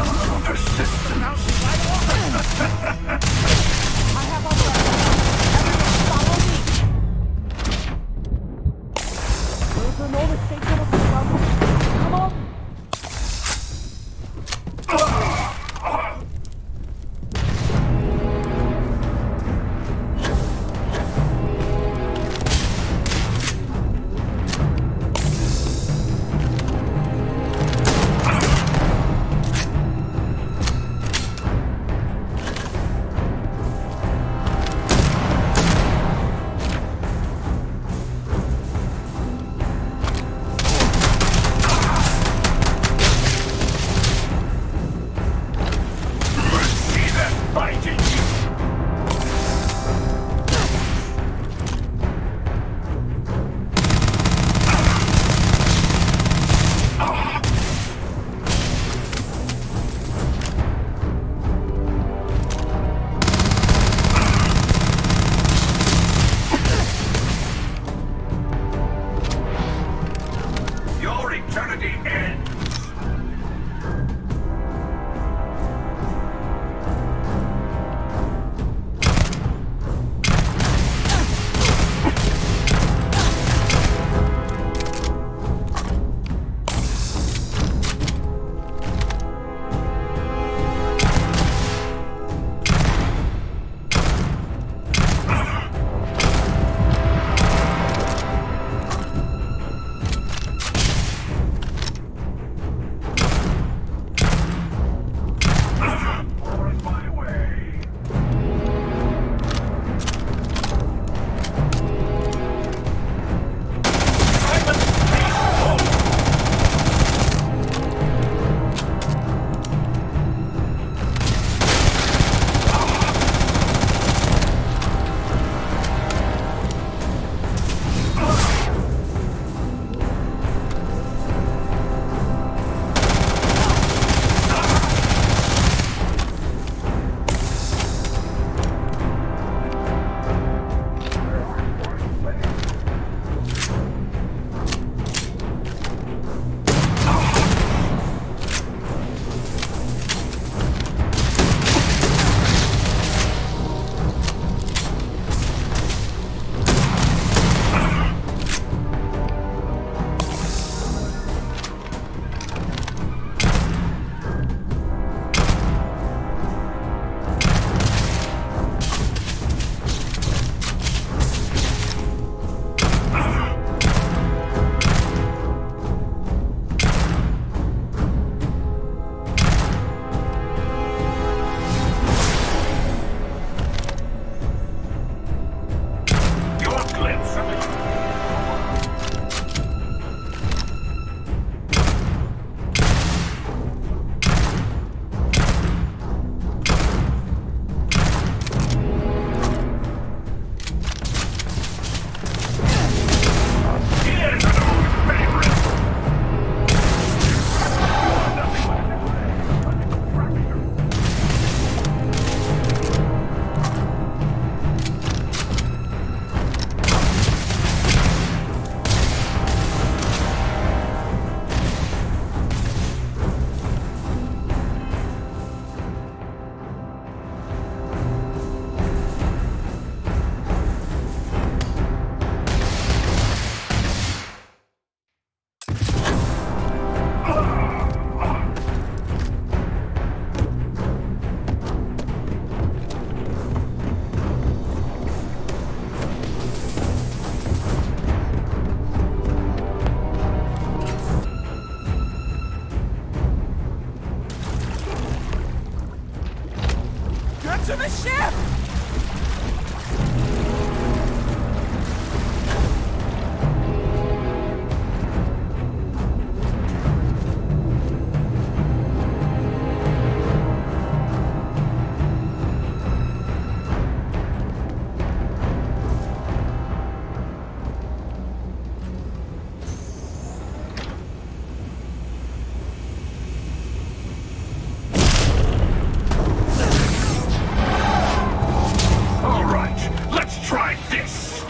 All right, let's try this.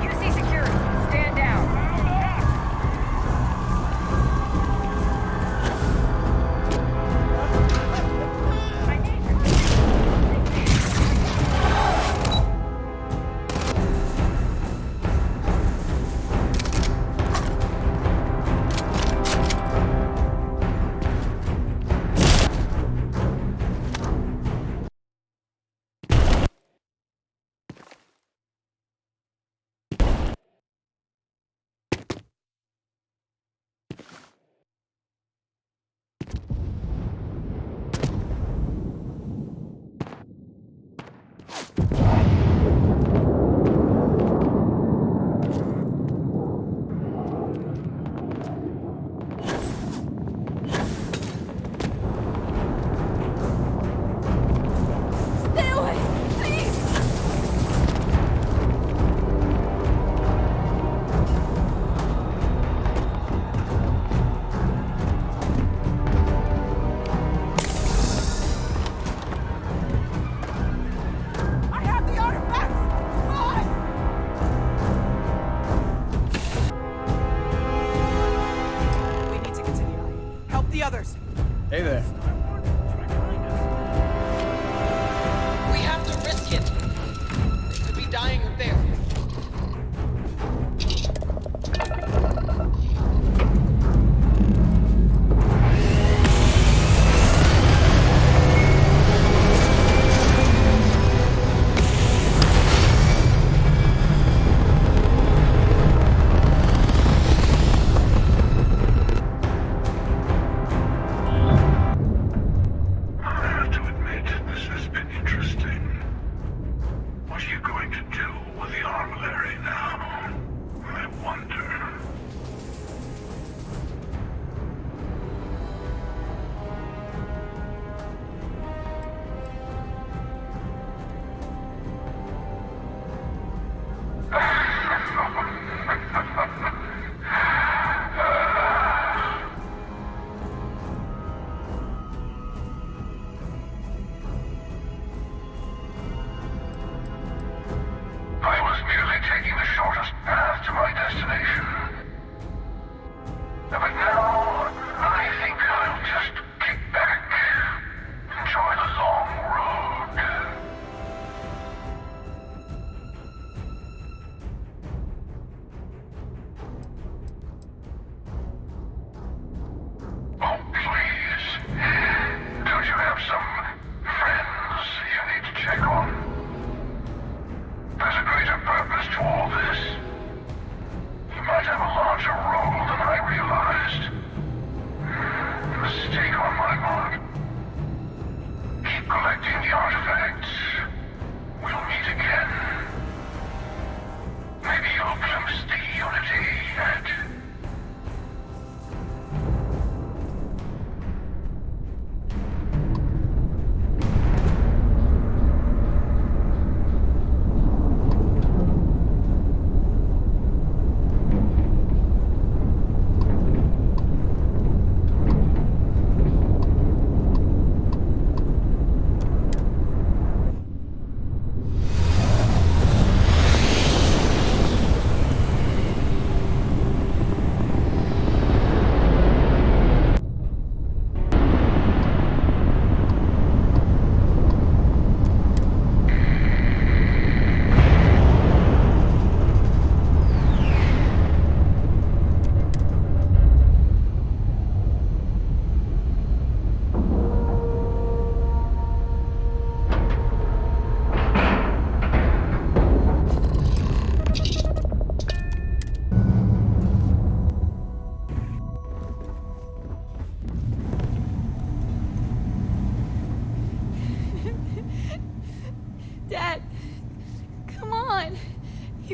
UC security. Stand down. Stay away! Please! I have the artifacts! Run! We need to get to the eye. Help the others. Hey there. We have to risk it. They could be dying up there.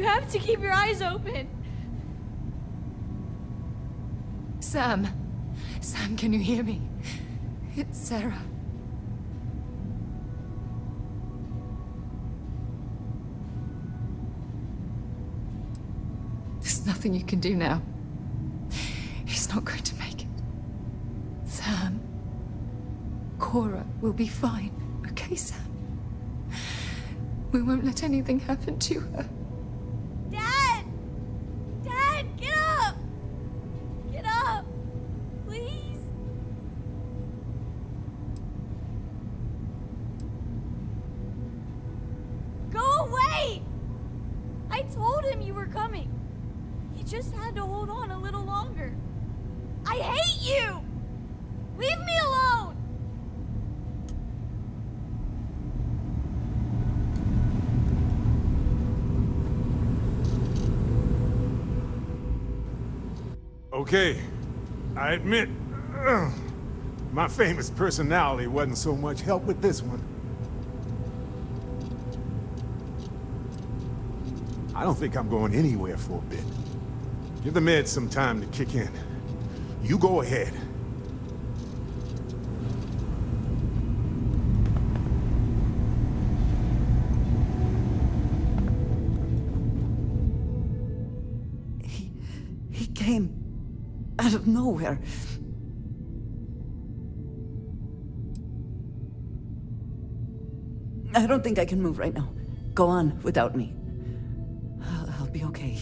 You have to keep your eyes open. Sam. Sam, can you hear me? It's Sarah. There's nothing you can do now. He's not going to make it. Sam. Cora will be fine, okay, Sam? We won't let anything happen to her. Dad! Dad, get up! Get up! Please? Go away! I told him you were coming. He just had to hold on a little longer. I hate you! Leave me alone! Okay, I admit, my famous personality wasn't so much help with this one. I don't think I'm going anywhere for a bit. Give the meds some time to kick in. You go ahead. He came out of nowhere. I don't think I can move right now. Go on without me. I'll be okay.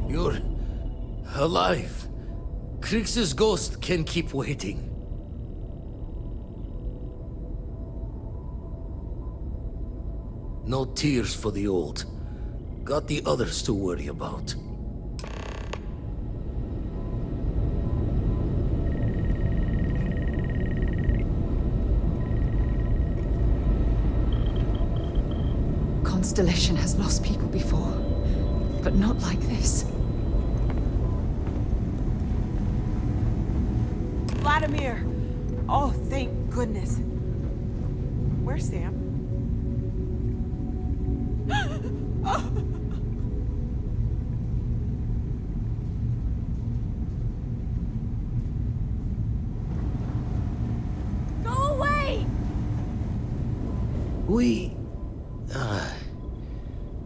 You're alive. Krix's ghost can keep waiting. No tears for the old. Got the others to worry about. Constellation has lost people before, but not like this. Vladimir! Oh, thank goodness. Where's Sam? Go away!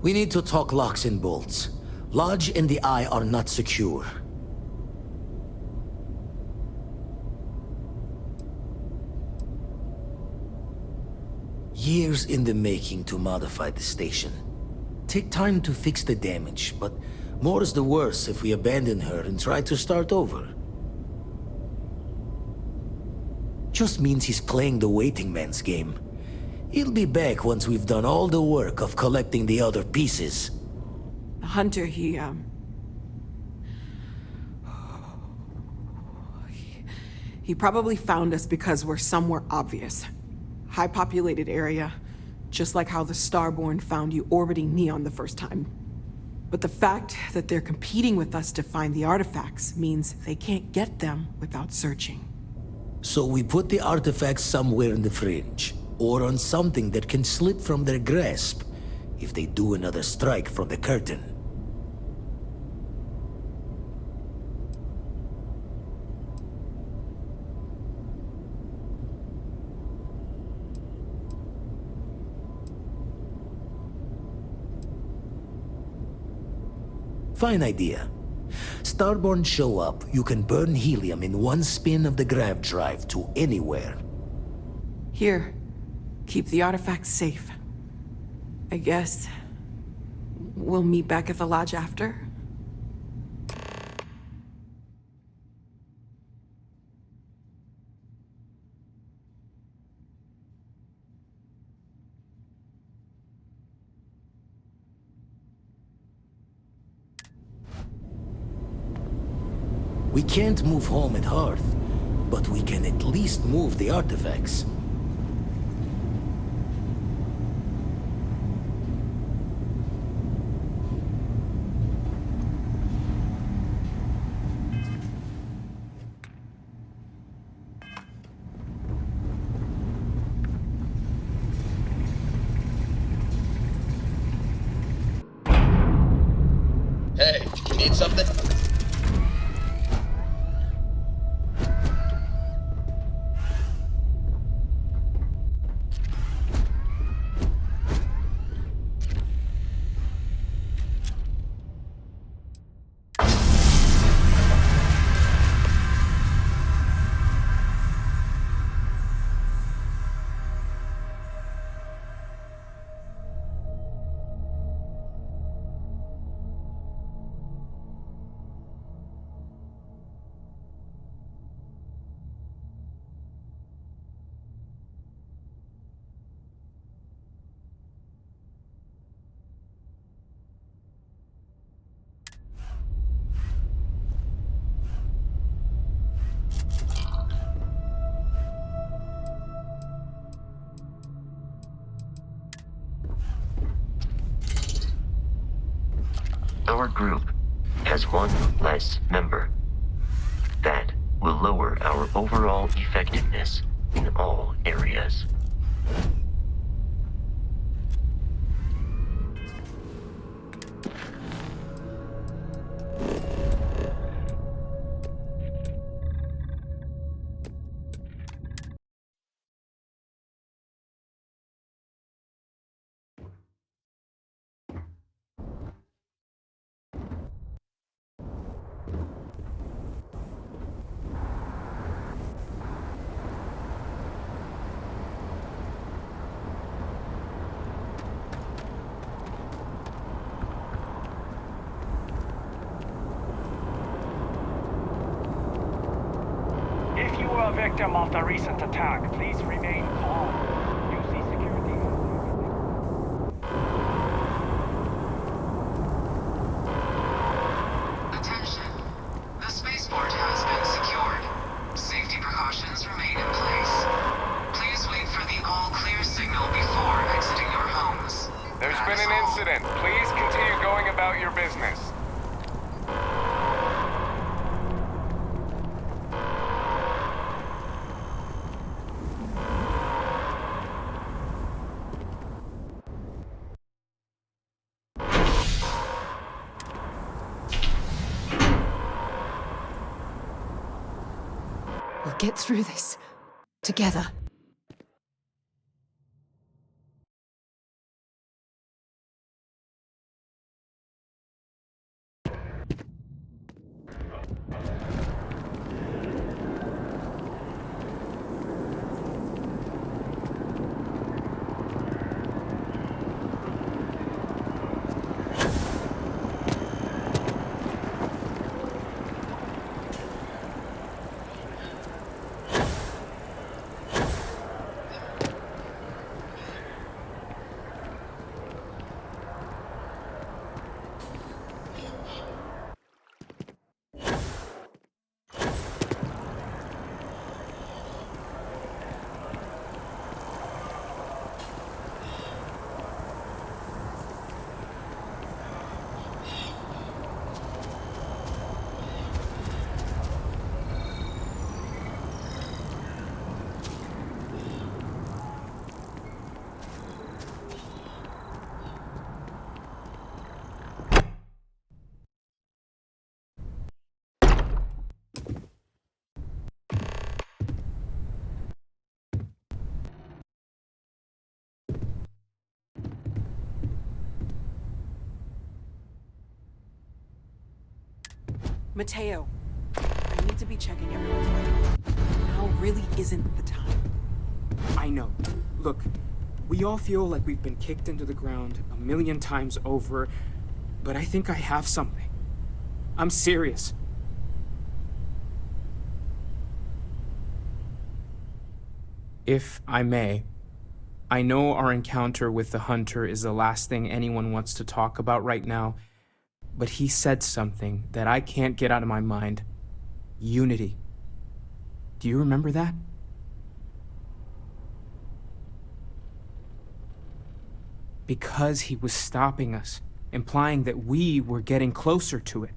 We need to talk locks and bolts. Lodge and the Eye are not secure. Years in the making to modify the station. Take time to fix the damage, but more is the worse if we abandon her and try to start over. Just means he's playing the waiting man's game. He'll be back once we've done all the work of collecting the other pieces. Hunter, he probably found us because we're somewhere obvious. High-populated area, just like how the Starborn found you orbiting Neon the first time. But the fact that they're competing with us to find the artifacts means they can't get them without searching. So we put the artifacts somewhere in the fringe, or on something that can slip from their grasp if they do another strike from the curtain. Fine idea. Starborn show up, you can burn helium in one spin of the grav drive to anywhere. Here, keep the artifacts safe. I guess we'll meet back at the lodge after? We can't move home at Hearth, but we can at least move the artifacts. something? Our group has one less member. That will lower our overall effectiveness in all areas. If you were a victim of the recent attack, please remain calm. Use the security. Attention. The spaceport has been secured. Safety precautions remain in place. Please wait for the all-clear signal before exiting your homes. There's been an incident. Please continue going about your business. We'll get through this. Together. Mateo, I need to be checking everyone's weather. Now really isn't the time. I know. Look, we all feel like we've been kicked into the ground a million times over, but I think I have something. I'm serious. If I may, I know our encounter with the Hunter is the last thing anyone wants to talk about right now, but he said something that I can't get out of my mind. Unity. Do you remember that? Because he was stopping us, implying that we were getting closer to it.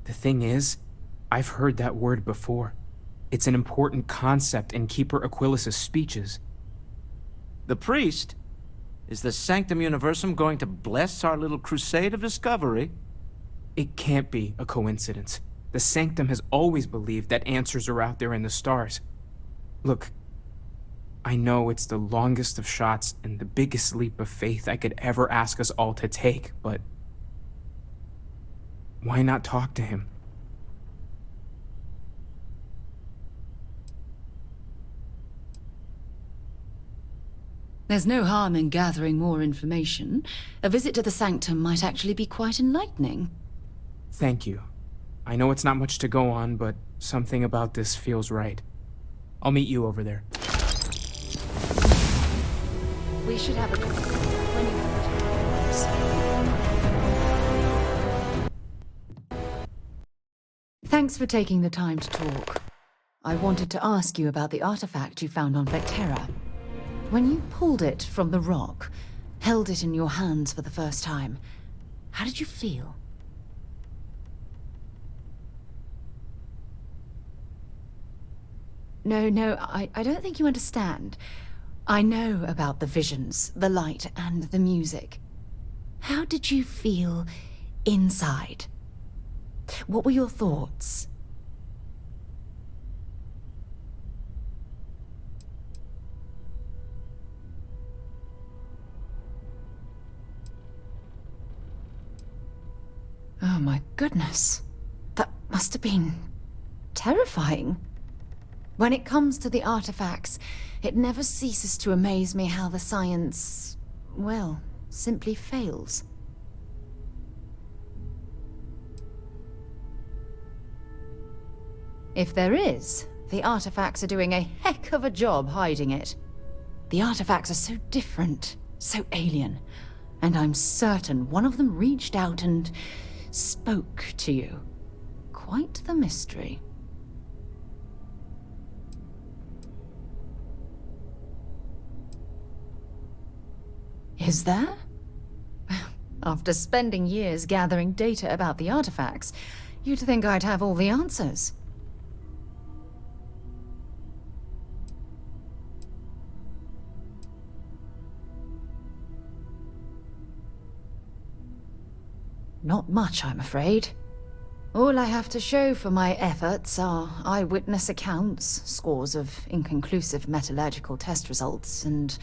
The thing is, I've heard that word before. It's an important concept in Keeper Aquilas's speeches. The priest? Is the Sanctum Universum going to bless our little crusade of discovery? It can't be a coincidence. The Sanctum has always believed that answers are out there in the stars. Look, I know it's the longest of shots and the biggest leap of faith I could ever ask us all to take, but why not talk to him? There's no harm in gathering more information. A visit to the Sanctum might actually be quite enlightening. Thank you. I know it's not much to go on, but something about this feels right. I'll meet you over there. We should have a... Thanks for taking the time to talk. I wanted to ask you about the artifact you found on Vectera. When you pulled it from the rock, held it in your hands for the first time, how did you feel? No, I don't think you understand. I know about the visions, the light, and the music. How did you feel inside? What were your thoughts? Oh my goodness. That must have been terrifying. When it comes to the artifacts, it never ceases to amaze me how the science, well, simply fails. If there is, the artifacts are doing a heck of a job hiding it. The artifacts are so different, so alien, and I'm certain one of them reached out and spoke to you. Quite the mystery. Is there? After spending years gathering data about the artifacts, you'd think I'd have all the answers. Not much, I'm afraid. All I have to show for my efforts are eyewitness accounts, scores of inconclusive metallurgical test results, and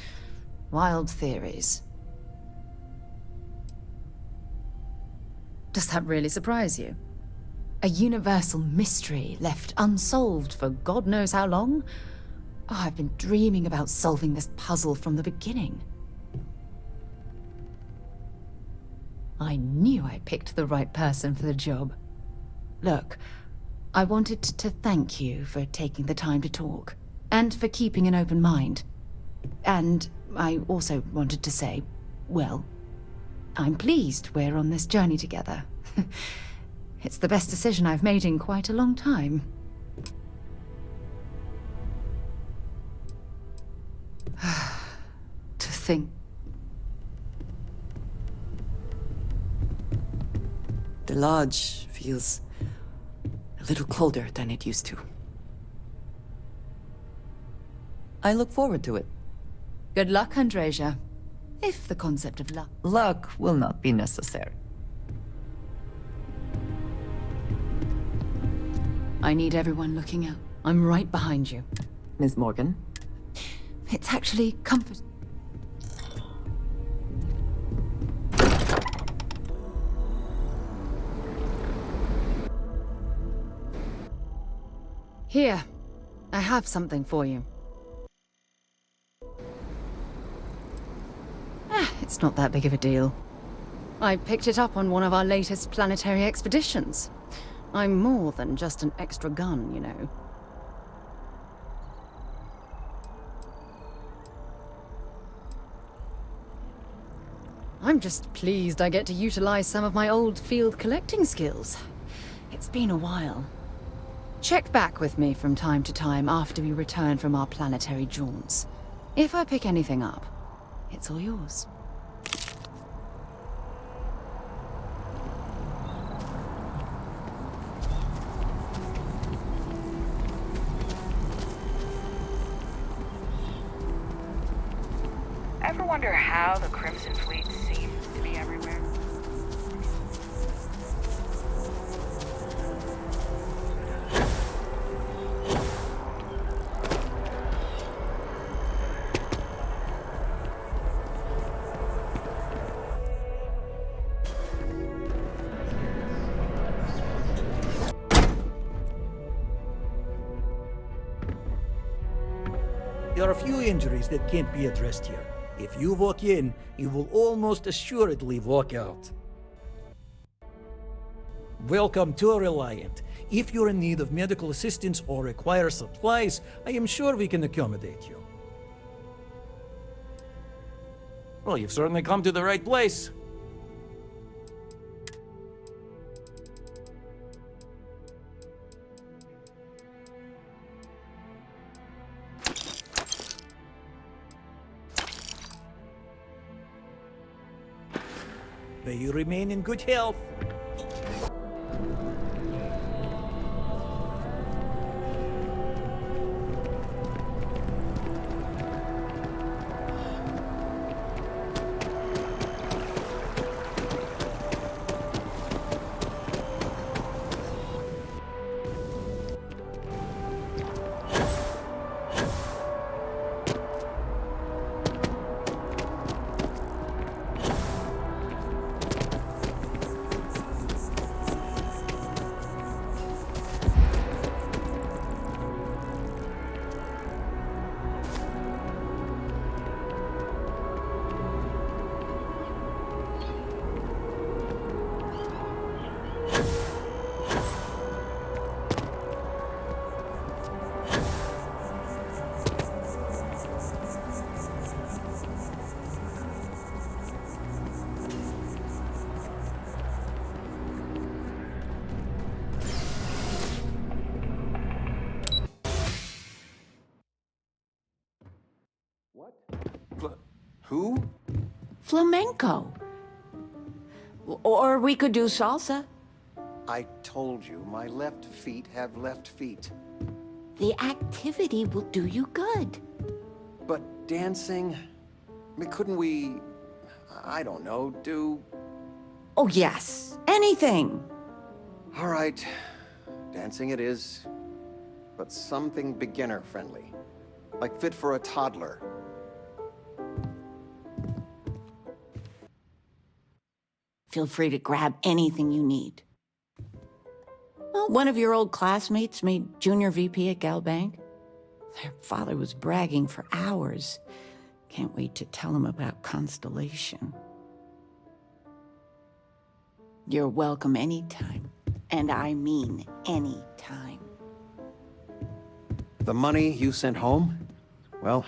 wild theories. Does that really surprise you? A universal mystery left unsolved for God knows how long? Oh, I've been dreaming about solving this puzzle from the beginning. I knew I picked the right person for the job. Look, I wanted to thank you for taking the time to talk, and for keeping an open mind. And I also wanted to say, well, I'm pleased we're on this journey together. It's the best decision I've made in quite a long time. To think. The lodge feels a little colder than it used to. I look forward to it. Good luck, Andreja. If the concept of luck... Luck will not be necessary. I need everyone looking out. I'm right behind you. Ms. Morgan? It's actually comfort... Here, I have something for you. It's not that big of a deal. I picked it up on one of our latest planetary expeditions. I'm more than just an extra gun, you know. I'm just pleased I get to utilize some of my old field collecting skills. It's been a while. Check back with me from time to time after we return from our planetary jaunts. If I pick anything up, it's all yours. Ever wonder how the Crimson Fleet seems to be everywhere? There are a few injuries that can't be addressed here. If you walk in, you will almost assuredly walk out. Welcome to Reliant. If you're in need of medical assistance or require supplies, I am sure we can accommodate you. Well, you've certainly come to the right place. May you remain in good health. Who? Flamenco. Or we could do salsa. I told you, my left feet have left feet. The activity will do you good. But dancing? I mean, couldn't we, I don't know, do... Oh, yes. Anything. All right. Dancing it is. But something beginner-friendly. Like fit for a toddler. Feel free to grab anything you need. Well, one of your old classmates made junior VP at Galbank. Their father was bragging for hours. Can't wait to tell him about Constellation. You're welcome anytime. And I mean anytime. The money you sent home? Well,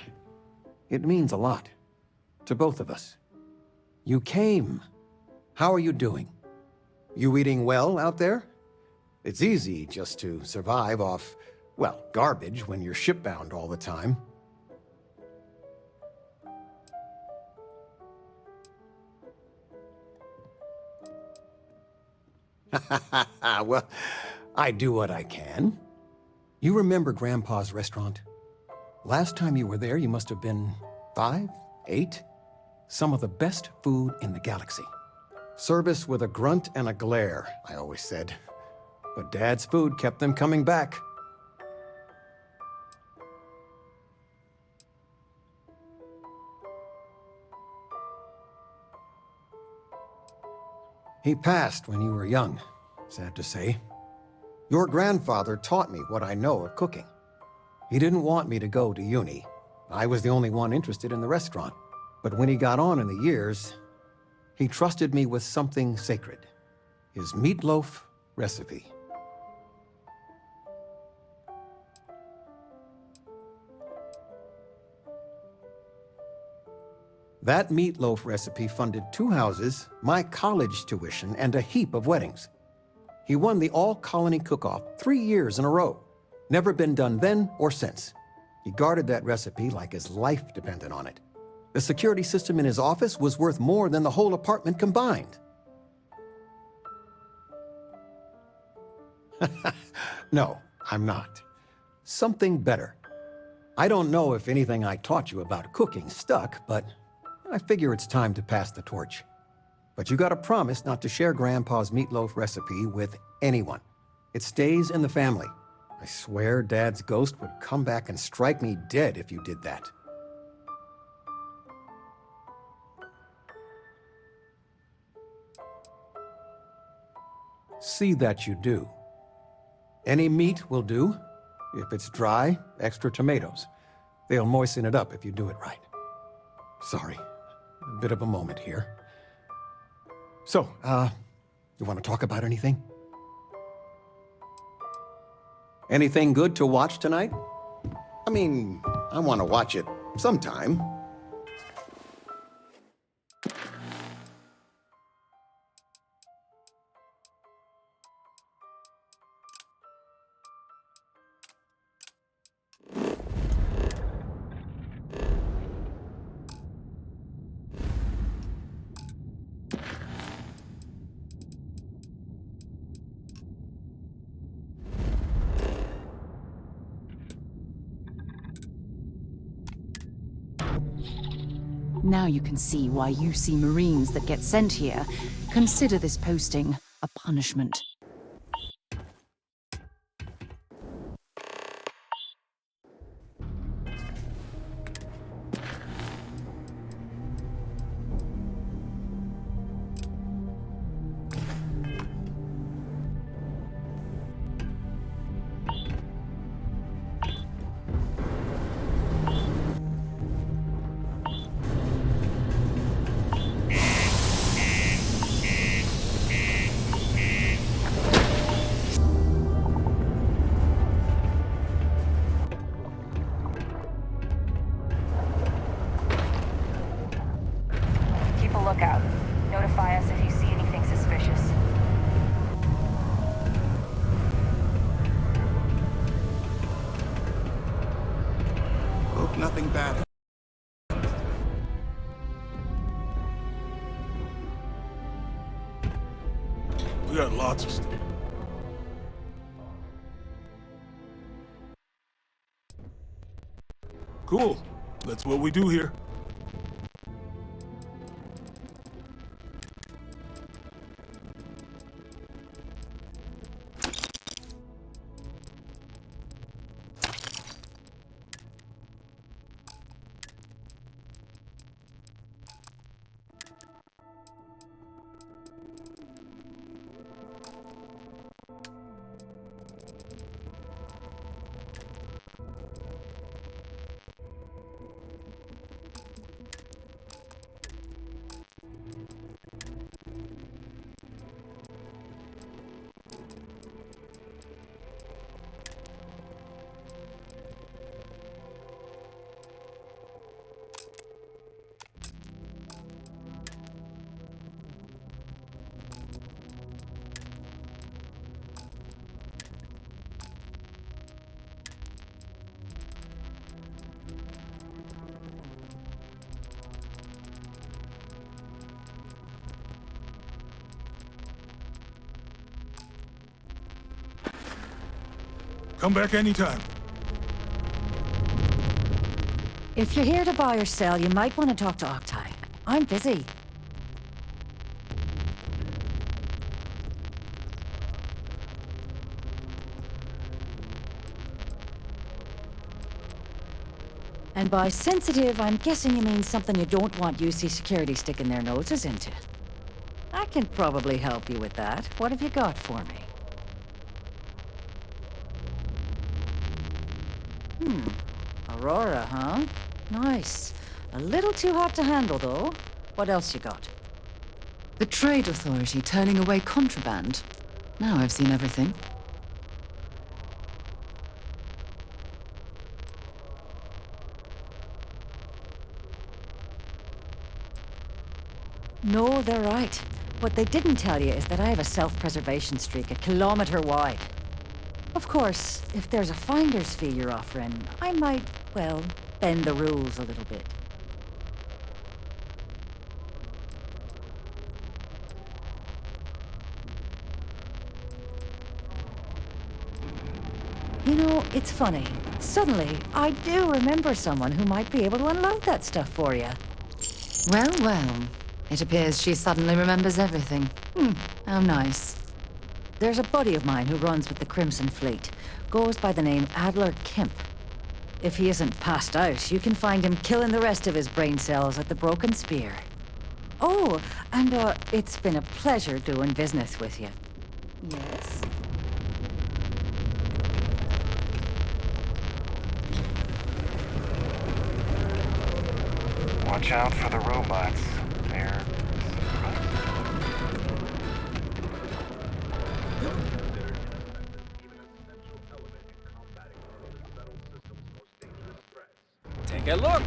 it means a lot. To both of us. You came. How are you doing? You eating well out there? It's easy just to survive off, well, garbage when you're shipbound all the time. Well, I do what I can. You remember Grandpa's restaurant? Last time you were there, you must have been 5, 8? Some of the best food in the galaxy. Service with a grunt and a glare, I always said. But Dad's food kept them coming back. He passed when you were young, sad to say. Your grandfather taught me what I know of cooking. He didn't want me to go to uni. I was the only one interested in the restaurant. But when he got on in the years, he trusted me with something sacred. His meatloaf recipe. That meatloaf recipe funded 2 houses, my college tuition, and a heap of weddings. He won the all-colony cook-off 3 years in a row. Never been done then or since. He guarded that recipe like his life depended on it. The security system in his office was worth more than the whole apartment combined. No, I'm not. Something better. I don't know if anything I taught you about cooking stuck, but I figure it's time to pass the torch. But you gotta promise not to share Grandpa's meatloaf recipe with anyone. It stays in the family. I swear Dad's ghost would come back and strike me dead if you did that. See that you do. Any meat will do. If it's dry, extra tomatoes. They'll moisten it up if you do it right. Sorry, a bit of a moment here. So, you want to talk about anything? Anything good to watch tonight? I mean, I want to watch it sometime. Now you can see why you see Marines that get sent here consider this posting a punishment. Keep a lookout. Notify us if you see anything suspicious. Hope nothing bad. We got lots of stuff. Cool. That's what we do here. Come back anytime. If you're here to buy or sell, you might want to talk to Octai. I'm busy. And by sensitive, I'm guessing you mean something you don't want UC Security sticking their noses into. I can probably help you with that. What have you got for me? Aurora, huh? Nice. A little too hot to handle, though. What else you got? The Trade Authority turning away contraband. Now I've seen everything. No, they're right. What they didn't tell you is that I have a self-preservation streak 1 kilometer wide. Of course, if there's a finder's fee you're offering, I might, well, bend the rules a little bit. You know, it's funny. Suddenly, I do remember someone who might be able to unload that stuff for you. Well, well. It appears she suddenly remembers everything. How nice. There's a buddy of mine who runs with the Crimson Fleet. Goes by the name Adler Kemp. If he isn't passed out, you can find him killing the rest of his brain cells at the Broken Spear. Oh, and it's been a pleasure doing business with you. Yes? Watch out for the robots. They're... Take a look!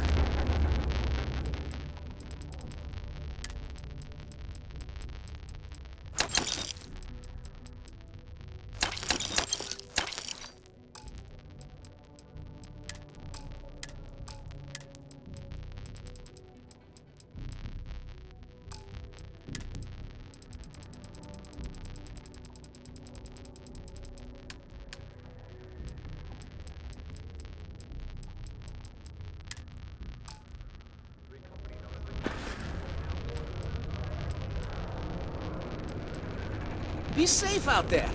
Be safe out there!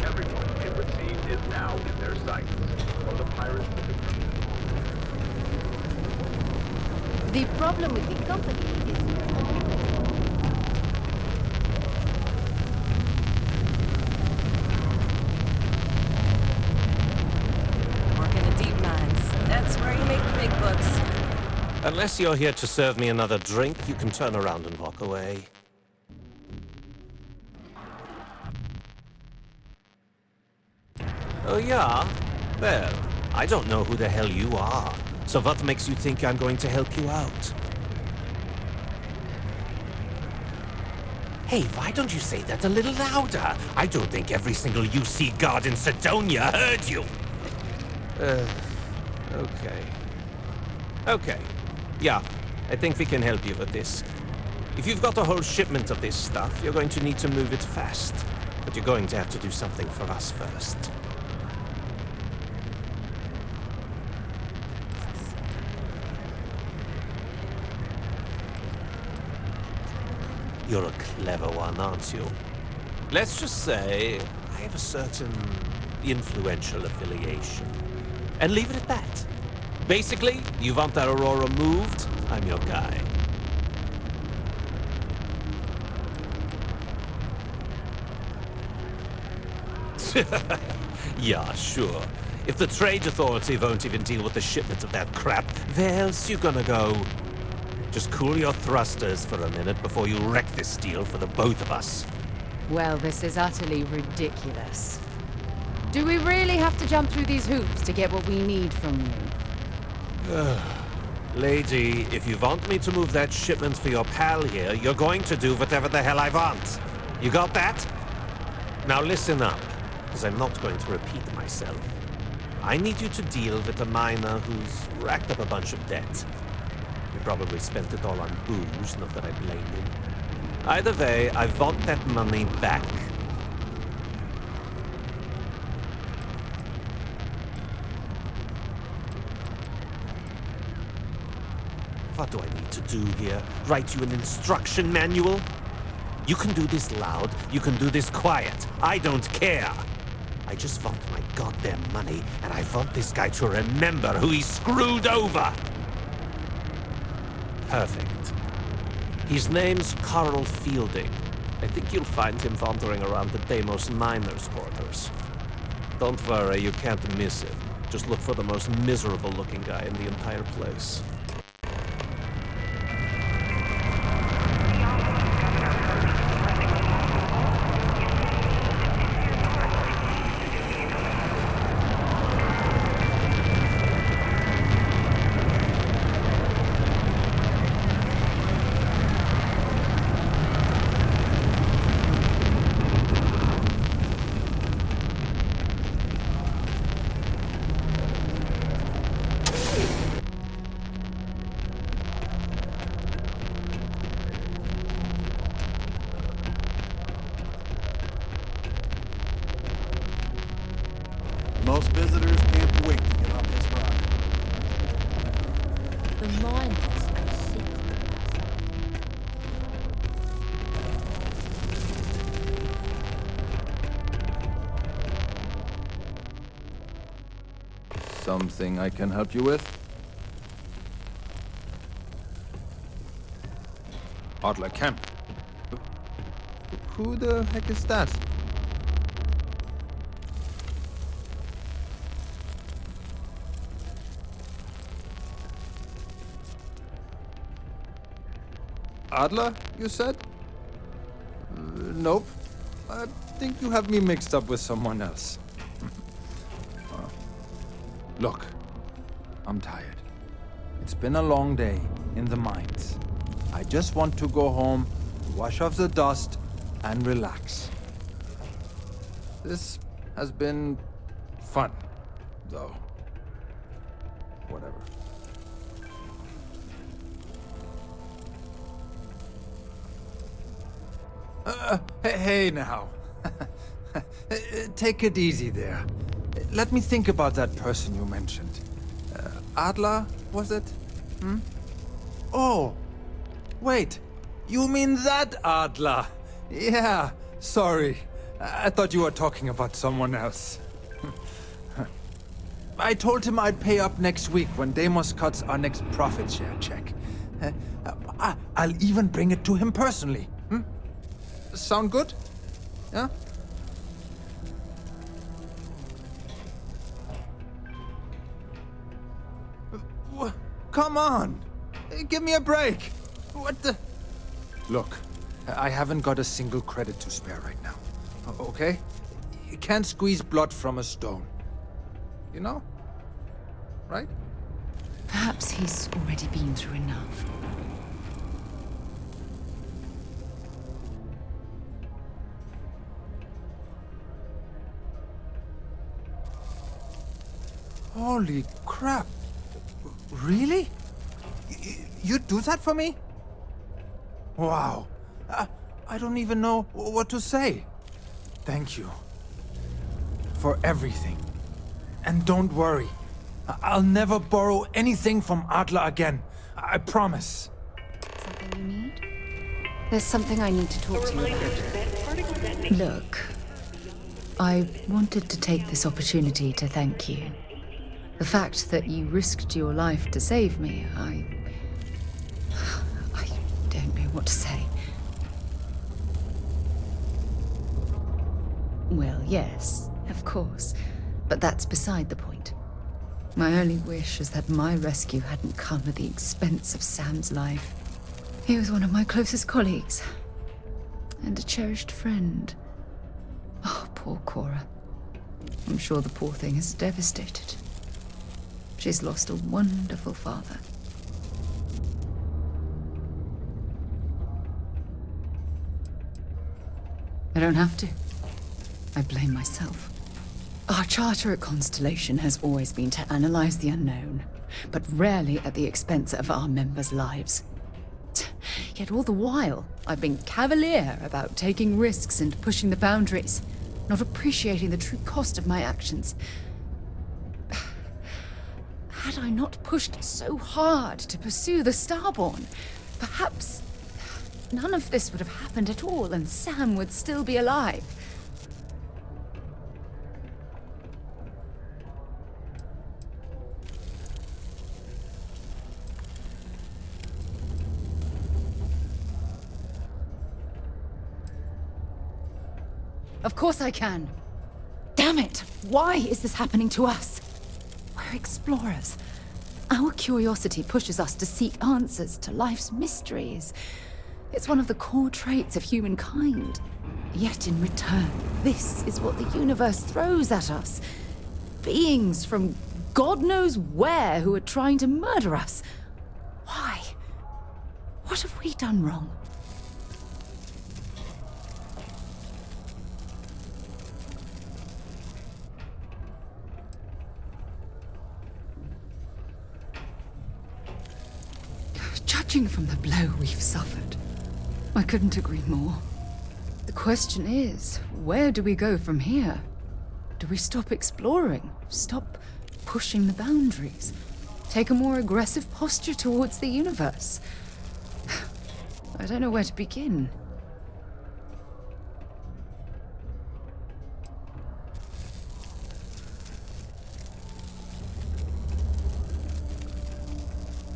Everyone it received is now in their sights. From the pirates to the Crimson. The problem with the company is... Work in the deep mines. That's where you make the big bucks. Unless you're here to serve me another drink, you can turn around and walk away. Oh, yeah? Well, I don't know who the hell you are. So what makes you think I'm going to help you out? Hey, why don't you say that a little louder? I don't think every single UC guard in Sidonia heard you. Okay. Okay. Yeah, I think we can help you with this. If you've got a whole shipment of this stuff, you're going to need to move it fast. But you're going to have to do something for us first. You're a clever one, aren't you? Let's just say I have a certain influential affiliation. And leave it at that. Basically, you want that Aurora moved, I'm your guy. Yeah, sure. If the Trade Authority won't even deal with the shipment of that crap, where else you gonna go? Just cool your thrusters for a minute before you wreck this deal for the both of us. Well, this is utterly ridiculous. Do we really have to jump through these hoops to get what we need from you? Lady, if you want me to move that shipment for your pal here, you're going to do whatever the hell I want. You got that? Now listen up, because I'm not going to repeat myself. I need you to deal with a miner who's racked up a bunch of debt. He probably spent it all on booze, not that I blame him. Either way, I want that money back. What do I need to do here? Write you an instruction manual? You can do this loud, you can do this quiet. I don't care. I just want my goddamn money, and I want this guy to remember who he screwed over. Perfect. His name's Carl Fielding. I think you'll find him wandering around the Deimos miners' quarters. Don't worry, you can't miss him. Just look for the most miserable-looking guy in the entire place. Most visitors can't wait to get off this ride. The mine has no secret. Something I can help you with? Adler Kemp. Who the heck is that? Adler, you said? Nope. I think you have me mixed up with someone else. Look, I'm tired. It's been a long day in the mines. I just want to go home, wash off the dust, and relax. This has been fun, though. Whatever. Hey now. Take it easy there. Let me think about that person you mentioned. Adler, was it? Oh, wait. You mean that Adler? Yeah, sorry. I thought you were talking about someone else. I told him I'd pay up next week when Deimos cuts our next profit share check. I'll even bring it to him personally. Sound good? Yeah? Come on! Give me a break! What the... Look, I haven't got a single credit to spare right now. Okay? You can't squeeze blood from a stone. You know? Right? Perhaps he's already been through enough. Holy crap. Really? You'd do that for me? Wow. I don't even know what to say. Thank you. For everything. And don't worry. I'll never borrow anything from Adler again. I promise. Something you need? There's something I need to talk to you about. Look, I wanted to take this opportunity to thank you. The fact that you risked your life to save me, I don't know what to say. Well, yes, of course. But that's beside the point. My only wish is that my rescue hadn't come at the expense of Sam's life. He was one of my closest colleagues. And a cherished friend. Oh, poor Cora. I'm sure the poor thing is devastated. She's lost a wonderful father. I don't have to. I blame myself. Our charter at Constellation has always been to analyze the unknown, but rarely at the expense of our members' lives. Yet all the while, I've been cavalier about taking risks and pushing the boundaries, not appreciating the true cost of my actions. Had I not pushed so hard to pursue the Starborn, perhaps none of this would have happened at all and Sam would still be alive. Of course I can. Damn it! Why is this happening to us? We're explorers. Our curiosity pushes us to seek answers to life's mysteries. It's one of the core traits of humankind. Yet in return, this is what the universe throws at us. Beings from God knows where who are trying to murder us. Why? What have we done wrong? Judging from the blow we've suffered, I couldn't agree more. The question is, where do we go from here? Do we stop exploring? Stop pushing the boundaries? Take a more aggressive posture towards the universe? I don't know where to begin.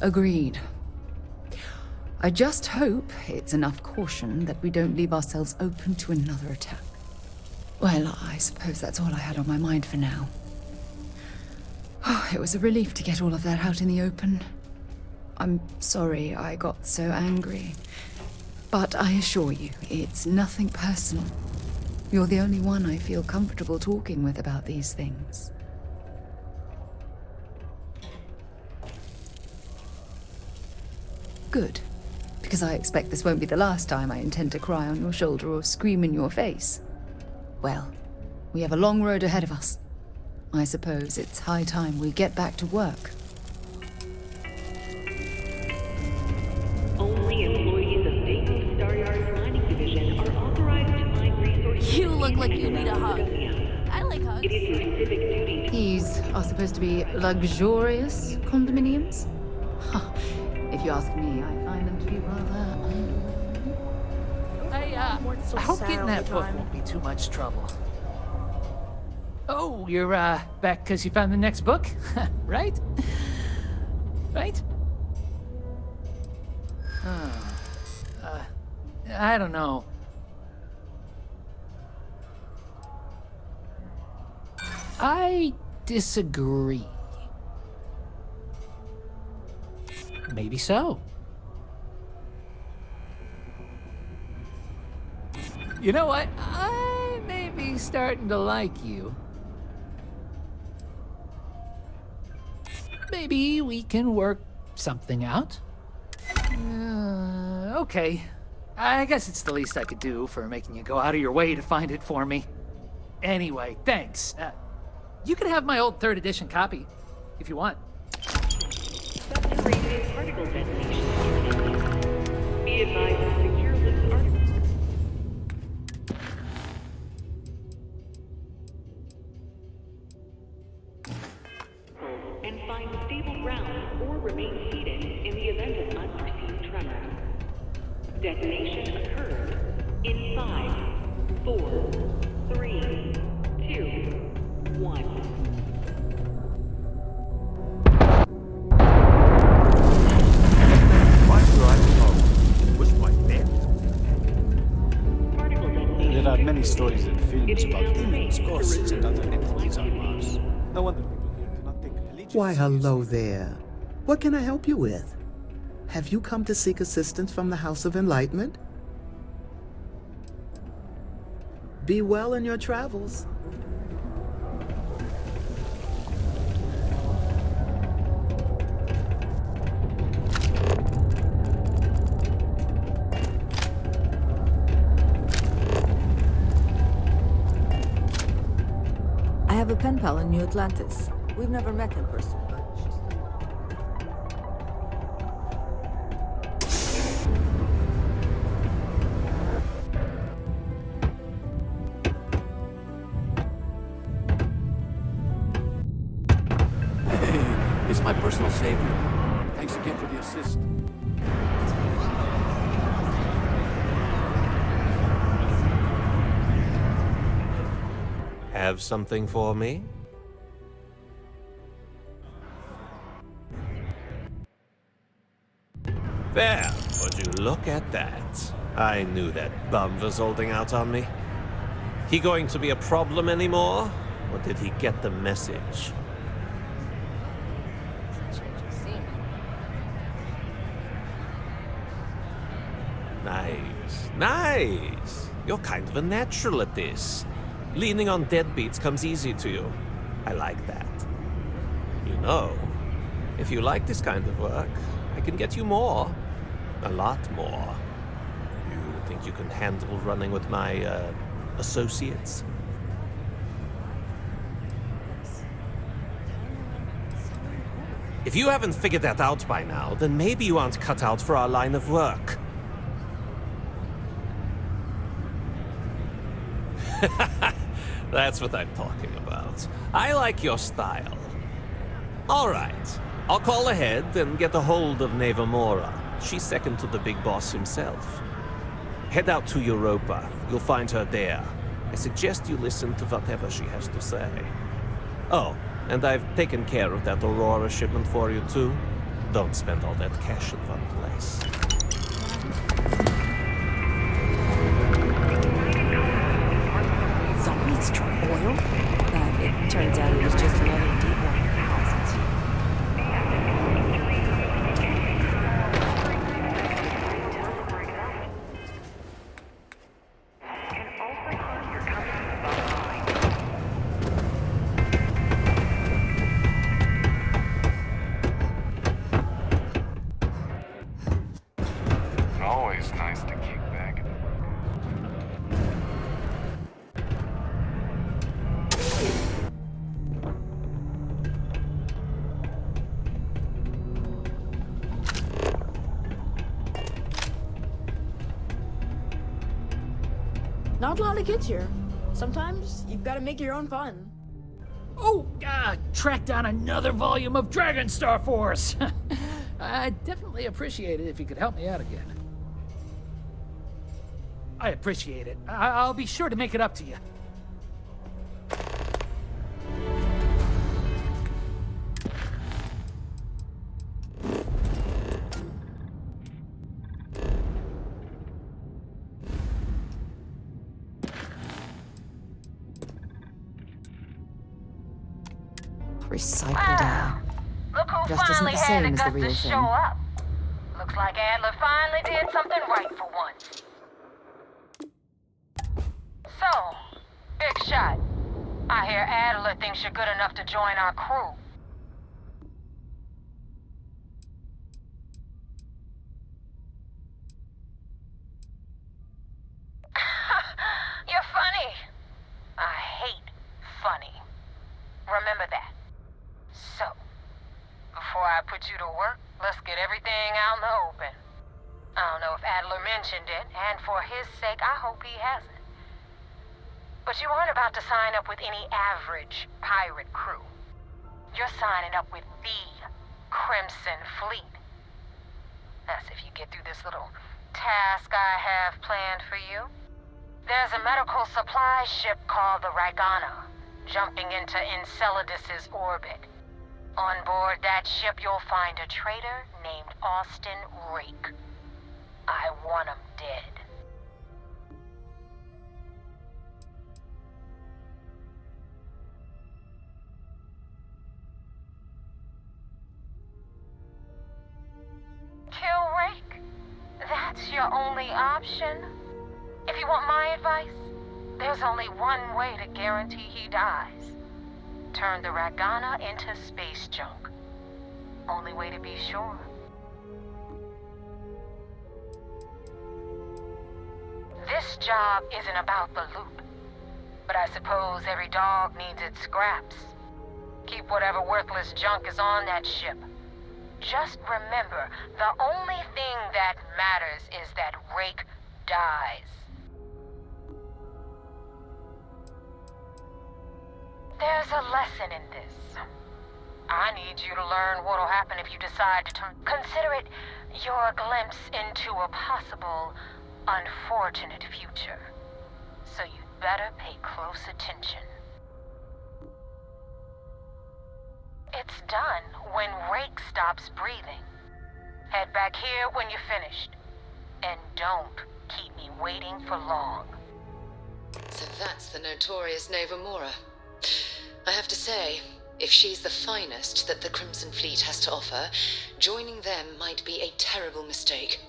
Agreed. I just hope it's enough caution that we don't leave ourselves open to another attack. Well, I suppose that's all I had on my mind for now. Oh, it was a relief to get all of that out in the open. I'm sorry I got so angry. But I assure you, it's nothing personal. You're the only one I feel comfortable talking with about these things. Good. Because I expect this won't be the last time I intend to cry on your shoulder or scream in your face. Well, we have a long road ahead of us. I suppose it's high time we get back to work. Only employees of Dayton Star Yard's mining division are authorized to mine resources. You look like you need a hug. I like hugs. It is your civic duty. These are supposed to be luxurious condominiums? Huh. If you ask me, I find them to be rather... I hope getting that book won't be too much trouble. Oh, you're back because you found the next book? Right? Right? I don't know. I disagree. Maybe so. You know what? I may be starting to like you. Maybe we can work something out. Okay. I guess it's the least I could do for making you go out of your way to find it for me. Anyway, thanks. You can have my old 3rd edition copy, if you want. Saturated particle detonation. Be advised, secure loose articles. And find stable ground or remain seated in the event of unforeseen tremors. Detonation occurs in 5, 4, 3, 2, 1. There are many stories and films about demons, ghosts, and other entities on Mars. No wonder people here do not take allegiance. Why, hello there. What can I help you with? Have you come to seek assistance from the House of Enlightenment? Be well in your travels. I have a pen pal in New Atlantis. We've never met in person, but It's my personal savior. Thanks again for the assist. Have something for me? There, would you look at that? I knew that bum was holding out on me. He going to be a problem anymore? Or did he get the message? Nice, nice. You're kind of a natural at this. Leaning on deadbeats comes easy to you. I like that. You know, if you like this kind of work, I can get you more. A lot more. You think you can handle running with my, associates? If you haven't figured that out by now, then maybe you aren't cut out for our line of work. That's what I'm talking about. I like your style. All right. I'll call ahead and get a hold of Nevamora. She's second to the big boss himself. Head out to Europa. You'll find her there. I suggest you listen to whatever she has to say. Oh, and I've taken care of that Aurora shipment for you too. Don't spend all that cash in one place. Zombies truck oil? But it turns out it was just another deep water deposit. always nice to kick back and Not a lot of kids here. Sometimes you've got to make your own fun. Oh, track down another volume of Dragon Star Force. I'd definitely appreciate it if you could help me out again. I appreciate it. I'll be sure to make it up to you. Recycled air. Look who Just isn't finally the had same the as the guts real to thing. show up. Looks like Adler finally did something right for once. So, big shot. I hear Adler thinks you're good enough to join our crew. You're funny. I hate funny. Remember that. So, before I put you to work, let's get everything out in the open. I don't know if Adler mentioned it, and for his sake, I hope he hasn't. But you aren't about to sign up with any average pirate crew. You're signing up with the Crimson Fleet. That's if you get through this little task I have planned for you. There's a medical supply ship called the Ragana, jumping into Enceladus's orbit. On board that ship, you'll find a traitor named Austin Rake. I want him dead. Kill Rake? That's your only option? If you want my advice, there's only one way to guarantee he dies. Turn the Ragana into space junk. Only way to be sure. This job isn't about the loot, but I suppose every dog needs its scraps. Keep whatever worthless junk is on that ship. Just remember, the only thing that matters is that Rake dies. There's a lesson in this. I need you to learn what'll happen if you decide to turn. Consider it your glimpse into a possible, unfortunate future. So you'd better pay close attention. It's done when Rake stops breathing. Head back here when you're finished. And don't keep me waiting for long. So that's the notorious Nova Mora. I have to say, if she's the finest that the Crimson Fleet has to offer, joining them might be a terrible mistake.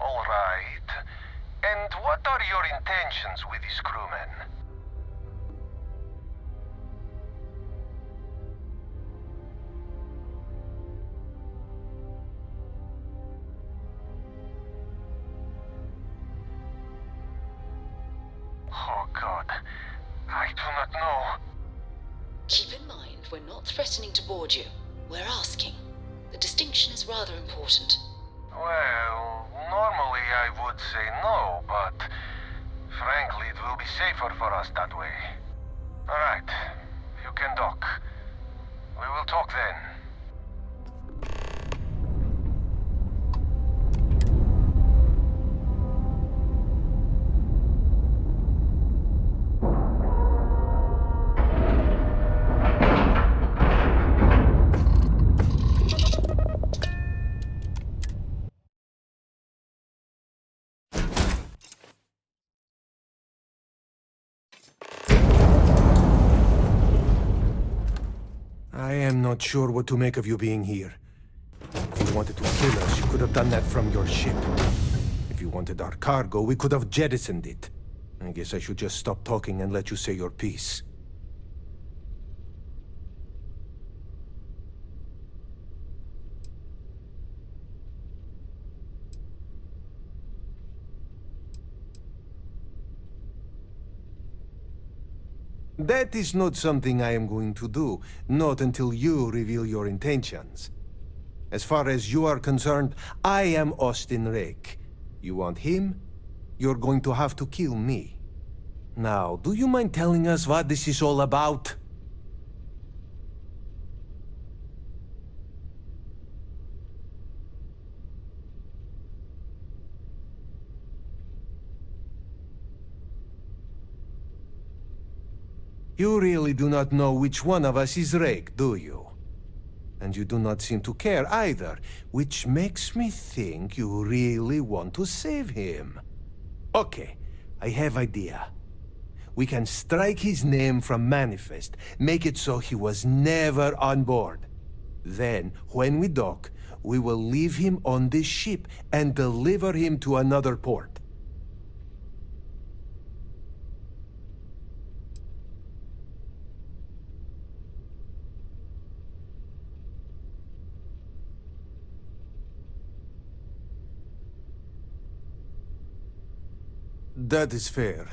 All right. And what are your intentions with these crewmen? We're not threatening to board you. We're asking. The distinction is rather important. Well, normally I would say no, but frankly, it will be safer for us that way. Alright, you can dock. We will talk then. I am not sure what to make of you being here. If you wanted to kill us, you could have done that from your ship. If you wanted our cargo, we could have jettisoned it. I guess I should just stop talking and let you say your piece. That is not something I am going to do, not until you reveal your intentions. As far as you are concerned, I am Austin Rake. You want him? You're going to have to kill me. Now, do you mind telling us what this is all about? You really do not know which one of us is Rake, do you? And you do not seem to care either, which makes me think you really want to save him. Okay, I have idea. We can strike his name from Manifest, make it so he was never on board. Then, when we dock, we will leave him on this ship and deliver him to another port. That is fair.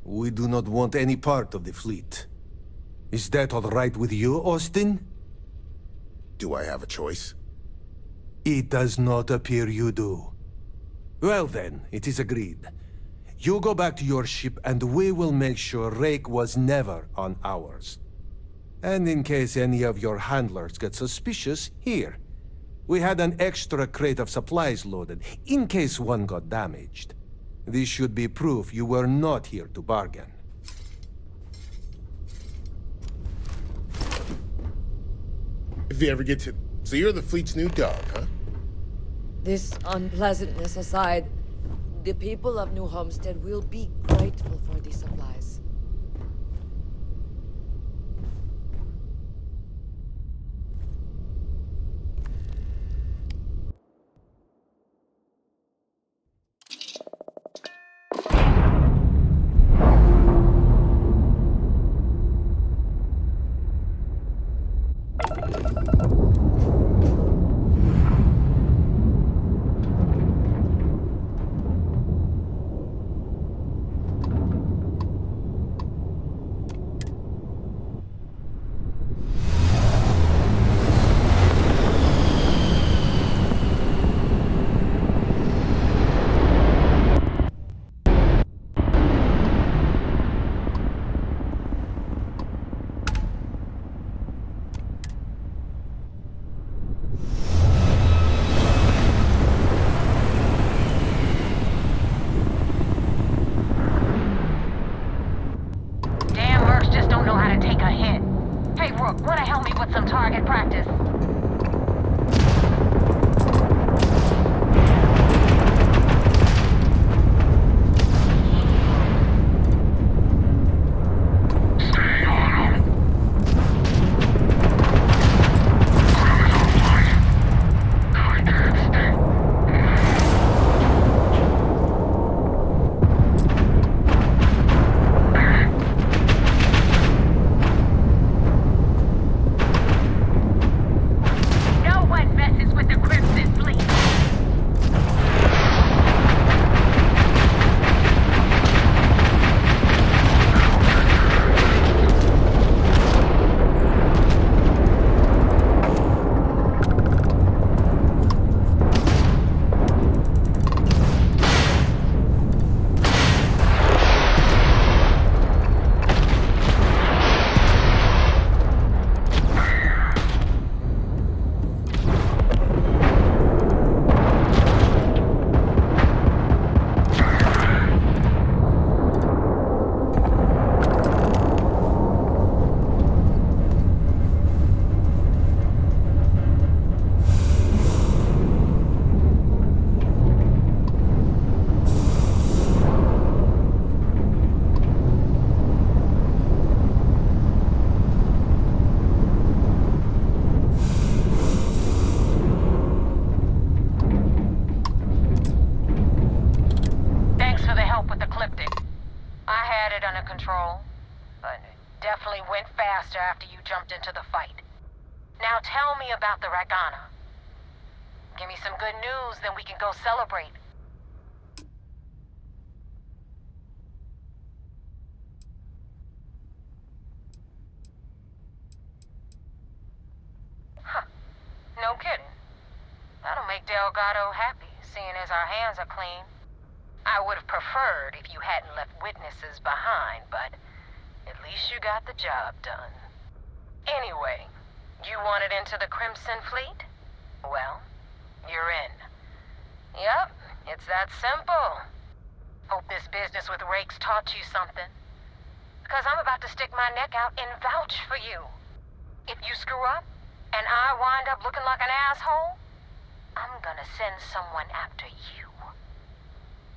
We do not want any part of the fleet. Is that all right with you, Austin? Do I have a choice? It does not appear you do. Well then, it is agreed. You go back to your ship and we will make sure Rake was never on ours. And in case any of your handlers get suspicious, here. We had an extra crate of supplies loaded, in case one got damaged. This should be proof you were not here to bargain. If you ever get to... So you're the fleet's new dog, huh? This unpleasantness aside, the people of New Homestead will be grateful for these supplies. Wanna help me with some target practice? it under control, but it definitely went faster after you jumped into the fight. Now tell me about the Ragana. Give me some good news, then we can go celebrate. Huh. No kidding. That'll make Delgado happy, seeing as our hands are clean. I would have preferred if you hadn't left witnesses behind, but at least you got the job done. Anyway, you wanted into the Crimson Fleet? Well, you're in. Yep, it's that simple. Hope this business with Rakes taught you something. Because I'm about to stick my neck out and vouch for you. If you screw up, and I wind up looking like an asshole, I'm gonna send someone after you.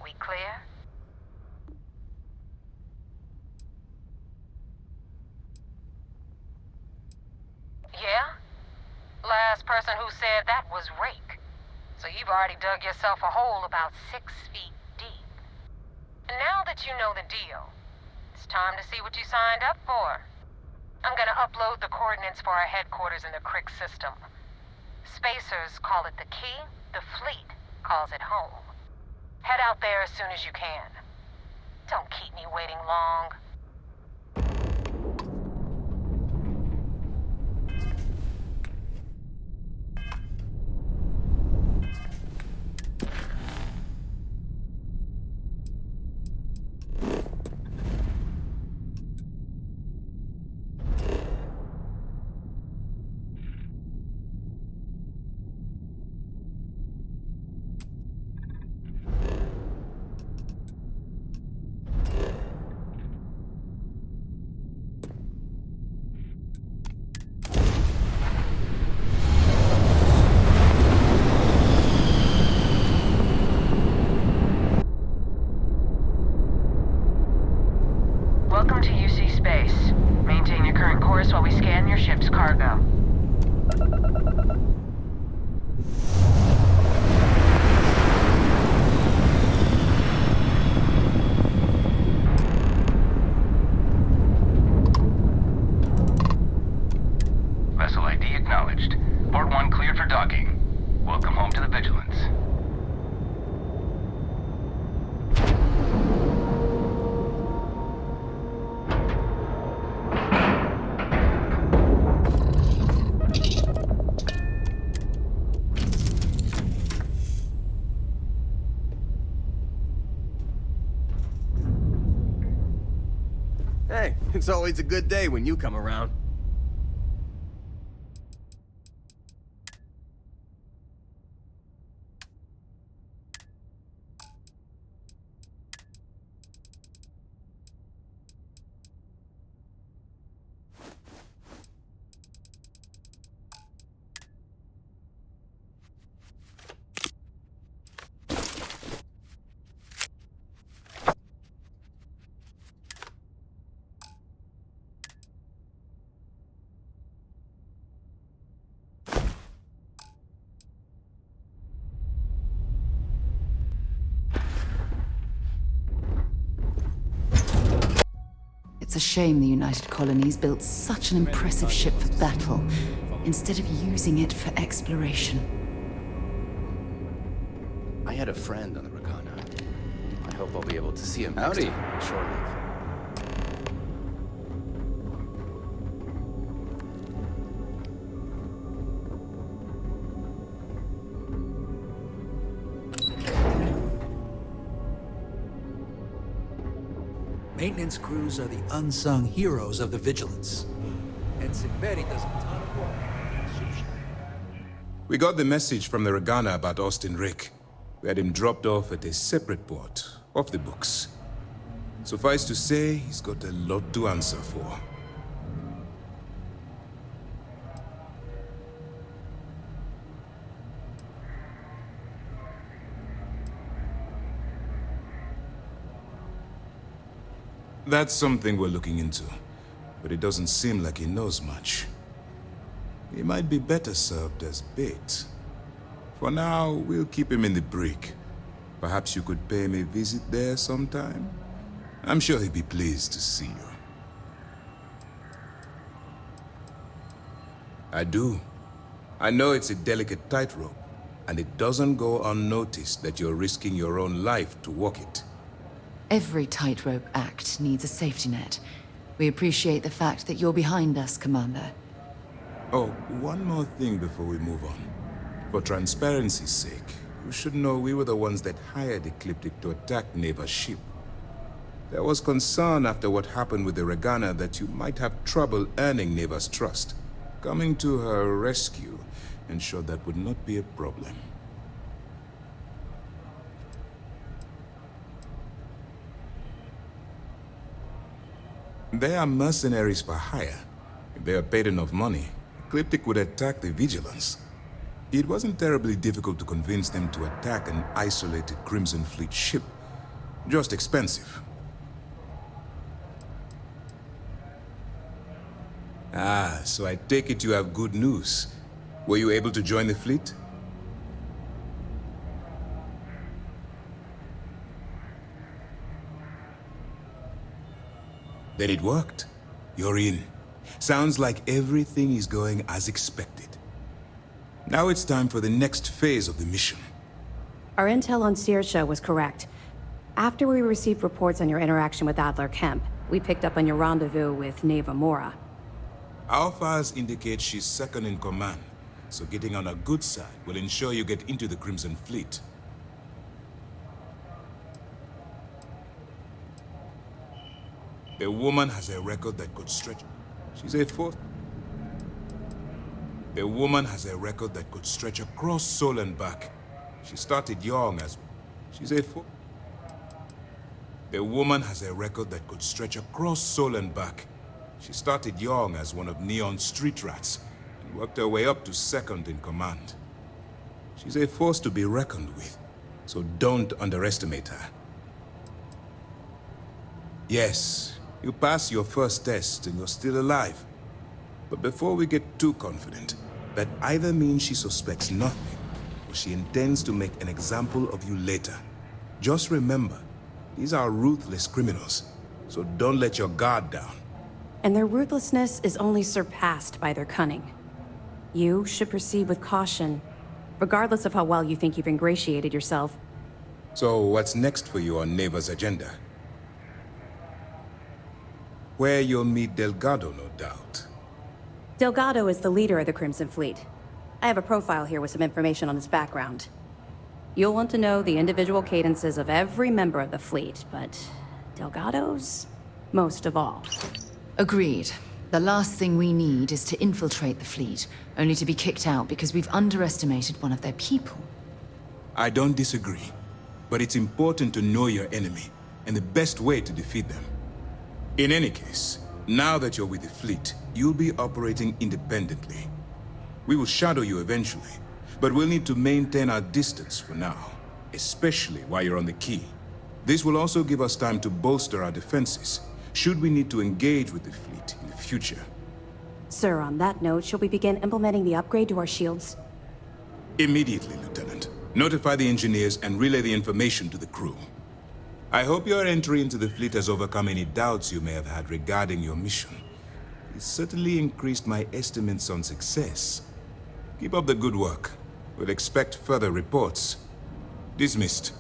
We clear? Yeah? Last person who said that was Rake. So you've already dug yourself a hole about 6 feet deep. And now that you know the deal, it's time to see what you signed up for. I'm gonna upload the coordinates for our headquarters in the Crick system. Spacers call it the key, the fleet calls it home. Head out there as soon as you can. Don't keep me waiting long. Welcome to UC Space. Maintain your current course while we scan your ship's cargo. Vessel ID acknowledged. Port 1 cleared for docking. Welcome home to the Vigilance. Hey, it's always a good day when you come around. It's a shame the United Colonies built such an impressive ship for battle, instead of using it for exploration. I had a friend on the Ragana. I hope I'll be able to see him Howdy. next time. Short-lived. Maintenance crews are the unsung heroes of the Vigilance. And Sigberi does a ton of work. We got the message from the Ragana about Austin Rick. We had him dropped off at a separate port, off the books. Suffice to say, he's got a lot to answer for. That's something we're looking into, but it doesn't seem like he knows much. He might be better served as bait. For now, we'll keep him in the brig. Perhaps you could pay him a visit there sometime? I'm sure he'd be pleased to see you. I do. I know it's a delicate tightrope, and it doesn't go unnoticed that you're risking your own life to walk it. Every tightrope act needs a safety net. We appreciate the fact that you're behind us, Commander. Oh, one more thing before we move on. For transparency's sake, you should know we were the ones that hired Ecliptic to attack Neva's ship. There was concern after what happened with the Regana that you might have trouble earning Neva's trust. Coming to her rescue ensured that would not be a problem. They are mercenaries for hire. If they are paid enough money, Ecliptic would attack the Vigilance. It wasn't terribly difficult to convince them to attack an isolated Crimson Fleet ship. Just expensive. Ah, so I take it you have good news. Were you able to join the fleet? Then it worked. You're in. Sounds like everything is going as expected. Now it's time for the next phase of the mission. Our intel on Saoirse was correct. After we received reports on your interaction with Adler Kemp, we picked up on your rendezvous with Neva Mora. Our files indicate she's second in command, so getting on her good side will ensure you get into the Crimson Fleet. The woman has a record that could stretch... She's a force. The woman has a record that could stretch across Sol and back. She started young as... She's a force. The woman has a record that could stretch across Sol and back. She started young as one of Neon's street rats and worked her way up to second in command. She's a force to be reckoned with, so don't underestimate her. Yes, you passed your first test and you're still alive. But before we get too confident, that either means she suspects nothing or she intends to make an example of you later. Just remember, these are ruthless criminals, so don't let your guard down. And their ruthlessness is only surpassed by their cunning. You should proceed with caution, regardless of how well you think you've ingratiated yourself. So what's next for you on Neva's agenda? Where you'll meet Delgado, no doubt. Delgado is the leader of the Crimson Fleet. I have a profile here with some information on his background. You'll want to know the individual cadences of every member of the fleet, but Delgado's most of all. Agreed. The last thing we need is to infiltrate the fleet, only to be kicked out because we've underestimated one of their people. I don't disagree, but it's important to know your enemy and the best way to defeat them. In any case, now that you're with the fleet, you'll be operating independently. We will shadow you eventually, but we'll need to maintain our distance for now, especially while you're on the key. This will also give us time to bolster our defenses, should we need to engage with the fleet in the future. Sir, on that note, shall we begin implementing the upgrade to our shields? Immediately, Lieutenant. Notify the engineers and relay the information to the crew. I hope your entry into the fleet has overcome any doubts you may have had regarding your mission. It certainly increased my estimates on success. Keep up the good work. We'll expect further reports. Dismissed.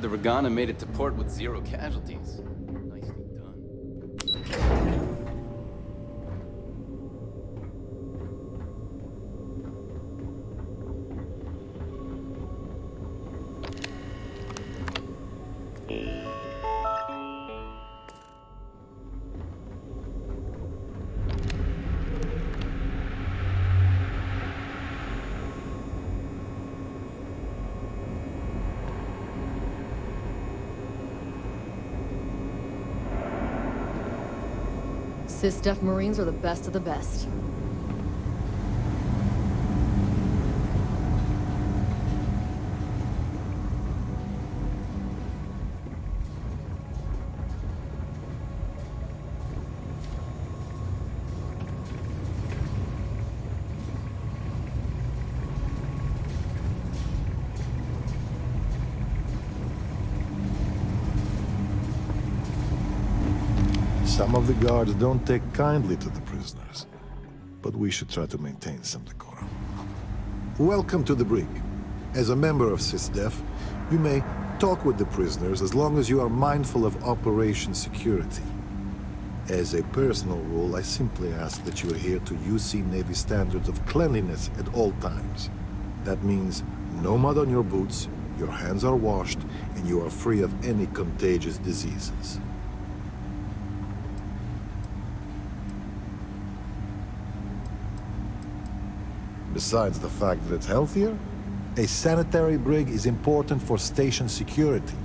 Heard the Regana made it to port with 0 casualties. Nicely done. Sys-Def Marines are the best of the best. Some of the guards don't take kindly to the prisoners, but we should try to maintain some decorum. Welcome to the brig. As a member of SysDef, you may talk with the prisoners as long as you are mindful of operation security. As a personal rule, I simply ask that you adhere to UC Navy standards of cleanliness at all times. That means no mud on your boots, your hands are washed, and you are free of any contagious diseases. Besides the fact that it's healthier, a sanitary brig is important for station security.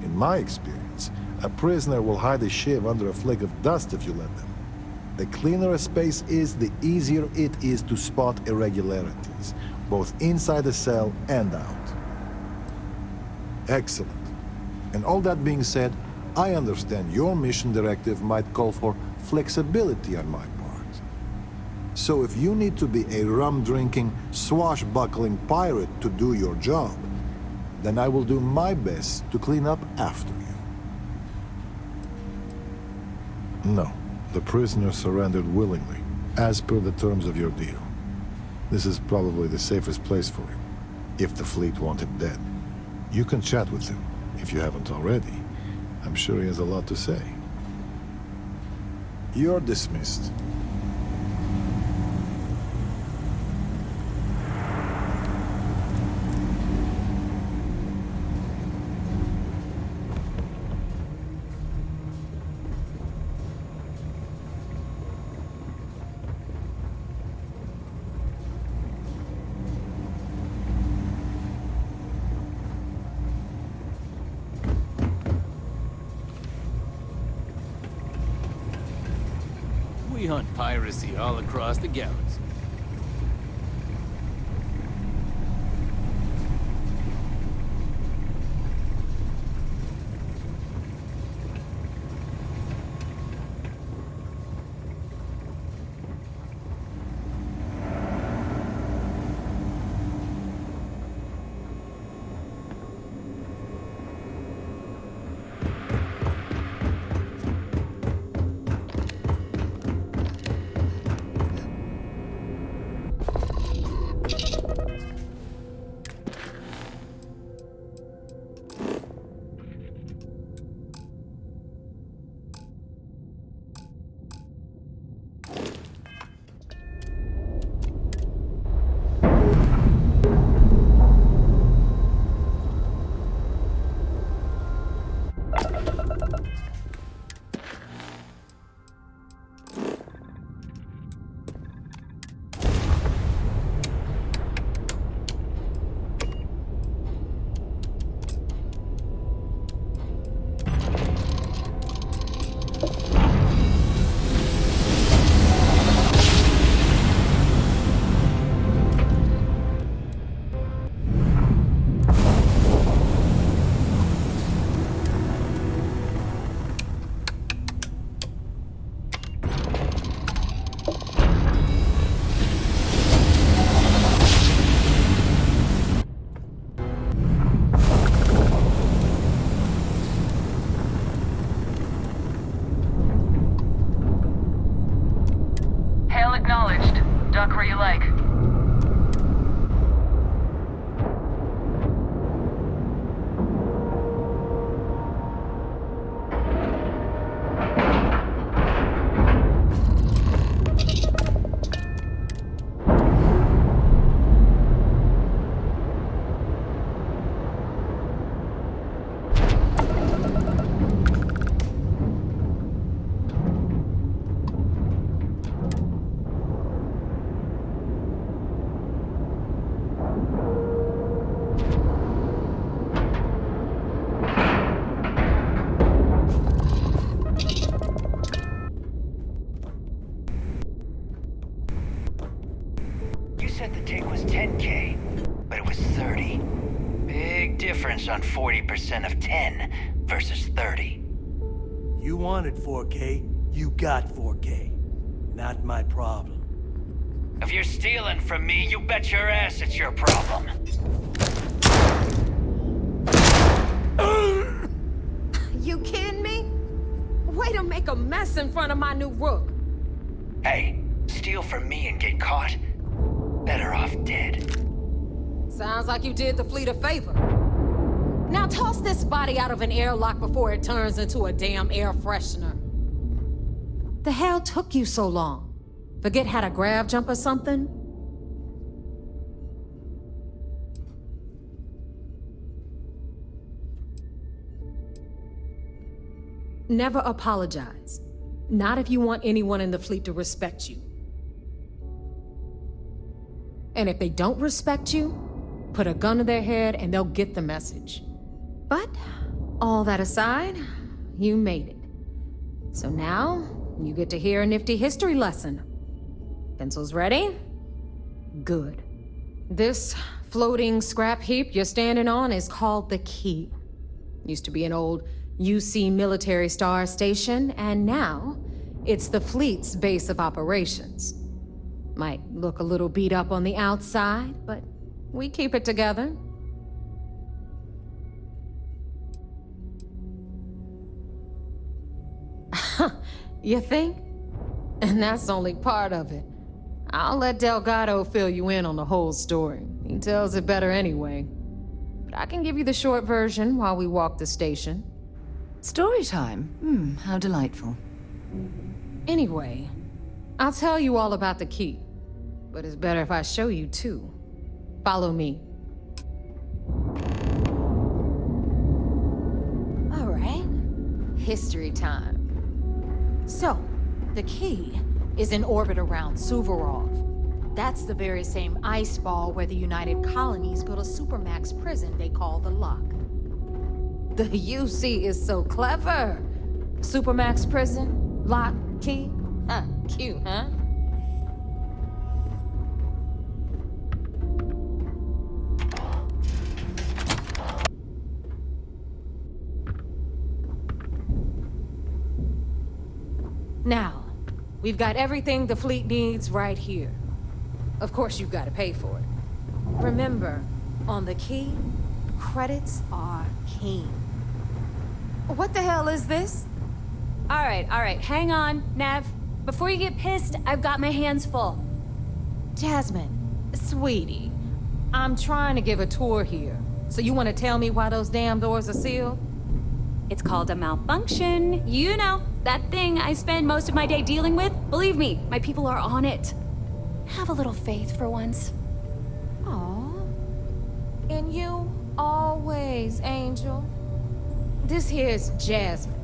In my experience, a prisoner will hide a shiv under a flake of dust if you let them. The cleaner a space is, the easier it is to spot irregularities, both inside the cell and out. Excellent. And all that being said, I understand your mission directive might call for flexibility on my part. So if you need to be a rum-drinking, swashbuckling pirate to do your job, then I will do my best to clean up after you. No, the prisoner surrendered willingly, as per the terms of your deal. This is probably the safest place for him, if the fleet want him dead. You can chat with him, if you haven't already. I'm sure he has a lot to say. You're dismissed. We hunt piracy all across the galaxy. Acknowledged. Dock where you like. said the take was 10K, but it was 30. Big difference on 40% of 10 versus 30. You wanted 4K, you got 4K. Not my problem. If you're stealing from me, you bet your ass it's your problem. You kidding me? Way to make a mess in front of my new rook. Hey, steal from me and get caught? Better off dead. Sounds like you did the fleet a favor. Now toss this body out of an airlock before it turns into a damn air freshener. The hell took you so long? Forget how to grav jump or something? Never apologize. Not if you want anyone in the fleet to respect you. And if they don't respect you, put a gun to their head and they'll get the message. But, all that aside, you made it. So now, you get to hear a nifty history lesson. Pencils ready? Good. This floating scrap heap you're standing on is called the Key. Used to be an old UC military star station, and now it's the fleet's base of operations. Might look a little beat up on the outside, but we keep it together. You think? And that's only part of it. I'll let Delgado fill you in on the whole story. He tells it better anyway. But I can give you the short version while we walk the station. Story time? How delightful. Anyway, I'll tell you all about the Key. But it's better if I show you too. Follow me. All right. History time. So, the Key is in orbit around Suvorov. That's the very same ice ball where the United Colonies built a supermax prison they call the Lock. The UC is so clever. Supermax prison, Lock, Key. Cute, huh? Now, we've got everything the fleet needs right here. Of course, you've got to pay for it. Remember, on the Key, credits are king. What the hell is this? All right, hang on, Nev. Before you get pissed, I've got my hands full. Jasmine, sweetie, I'm trying to give a tour here. So you want to tell me why those damn doors are sealed? It's called a malfunction. You know, that thing I spend most of my day dealing with. Believe me, my people are on it. Have a little faith for once. Aw. And you always, Angel. This here's Jasmine.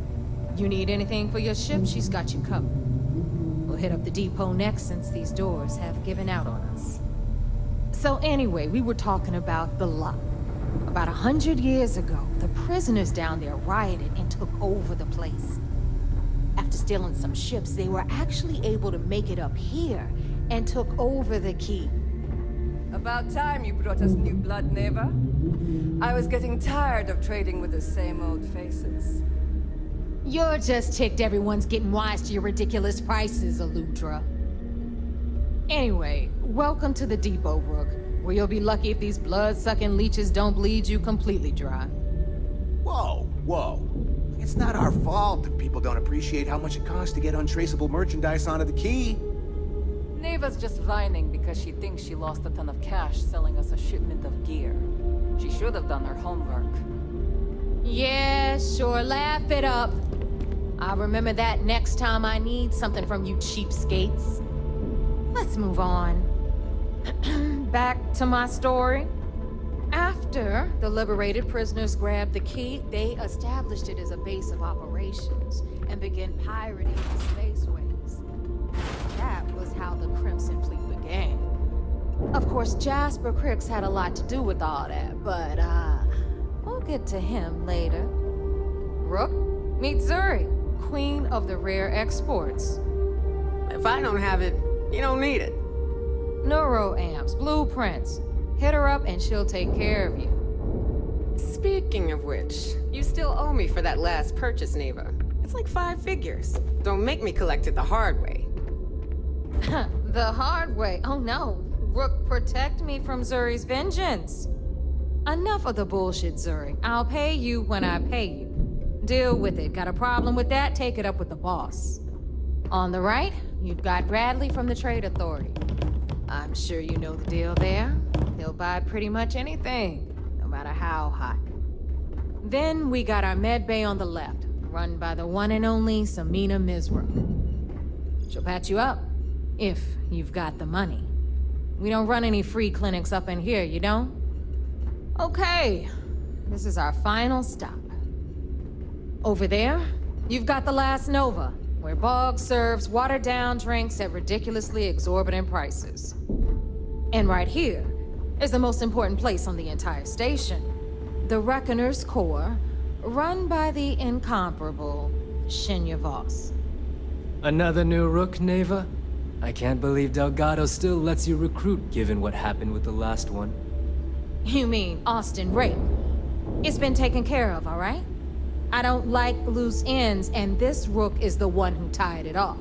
You need anything for your ship, she's got you covered. We'll hit up the depot next since these doors have given out on us. So anyway, we were talking about the Lock. About 100 years ago, the prisoners down there rioted and took over the place. After stealing some ships, they were actually able to make it up here and took over the Key. About time you brought us new blood, Neva. I was getting tired of trading with the same old faces. You're just ticked everyone's getting wise to your ridiculous prices, Aludra. Anyway, welcome to the depot, Rook, where you'll be lucky if these blood-sucking leeches don't bleed you completely dry. Whoa. It's not our fault that people don't appreciate how much it costs to get untraceable merchandise onto the Key. Neva's just whining because she thinks she lost a ton of cash selling us a shipment of gear. She should have done her homework. Yeah, sure, laugh it up. I'll remember that next time I need something from you cheapskates. Let's move on. Back to my story. After the liberated prisoners grabbed the Key, they established it as a base of operations and began pirating the spaceways. That was how the Crimson Fleet began. Of course, Jasper Cricks had a lot to do with all that, but we'll get to him later. Rook, meet Zuri, queen of the rare exports. If I don't have it, you don't need it. Neuroamps, blueprints. Hit her up and she'll take care of you. Speaking of which, you still owe me for that last purchase, Neva. It's like 5 figures. Don't make me collect it the hard way. The hard way? Oh no. Rook, protect me from Zuri's vengeance. Enough of the bullshit, Zuri. I'll pay you when I pay you. Deal with it. Got a problem with that? Take it up with the boss. On the right, you've got Bradley from the Trade Authority. I'm sure you know the deal there. He'll buy pretty much anything, no matter how hot. Then we got our med bay on the left, run by the one and only Samina Misra. She'll patch you up, if you've got the money. We don't run any free clinics up in here, you don't? Okay, this is our final stop. Over there, you've got the Last Nova, where Bog serves watered-down drinks at ridiculously exorbitant prices. And right here is the most important place on the entire station. The Reckoner's Core, run by the incomparable Shinya Voss. Another new Rook, Neva? I can't believe Delgado still lets you recruit, given what happened with the last one. You mean Austin Rape? It's been taken care of, all right? I don't like loose ends, and this Rook is the one who tied it off.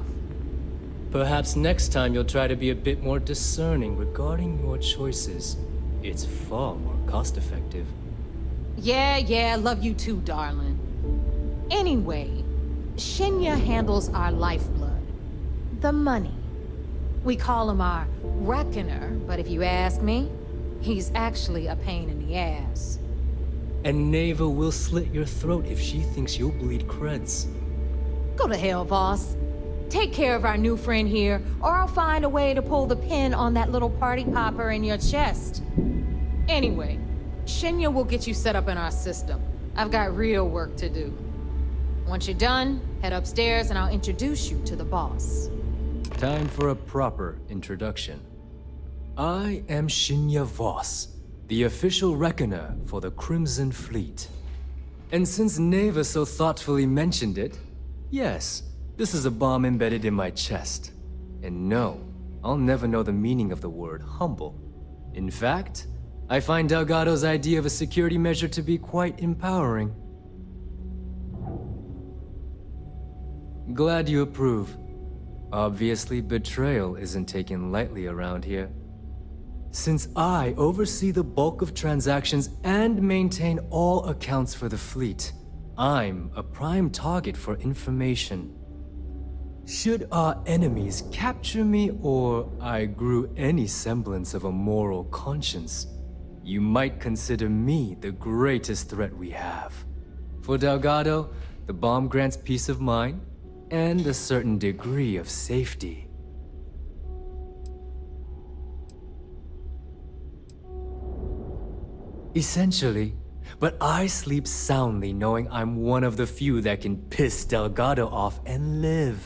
Perhaps next time you'll try to be a bit more discerning regarding your choices. It's far more cost-effective. Yeah, love you too, darling. Anyway, Shinya handles our lifeblood. The money. We call him our Reckoner, but if you ask me, he's actually a pain in the ass. And Neva will slit your throat if she thinks you'll bleed creds. Go to hell, boss. Take care of our new friend here, or I'll find a way to pull the pin on that little party popper in your chest. Anyway, Shinya will get you set up in our system. I've got real work to do. Once you're done, head upstairs and I'll introduce you to the boss. Time for a proper introduction. I am Shinya Voss, the official reckoner for the Crimson Fleet. And since Neva so thoughtfully mentioned it, yes, this is a bomb embedded in my chest. And no, I'll never know the meaning of the word humble. In fact, I find Delgado's idea of a security measure to be quite empowering. Glad you approve. Obviously, betrayal isn't taken lightly around here. Since I oversee the bulk of transactions and maintain all accounts for the fleet, I'm a prime target for information. Should our enemies capture me or I grew any semblance of a moral conscience, you might consider me the greatest threat we have. For Delgado, the bomb grants peace of mind and a certain degree of safety. Essentially, but I sleep soundly knowing I'm one of the few that can piss Delgado off and live.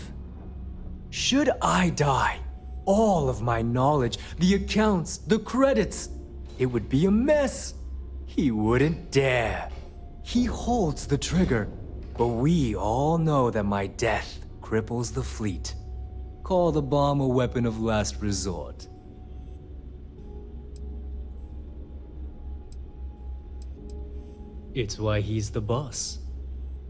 Should I die, all of my knowledge, the accounts, the credits, it would be a mess. He wouldn't dare. He holds the trigger, but we all know that my death cripples the fleet. Call the bomb a weapon of last resort. It's why he's the boss.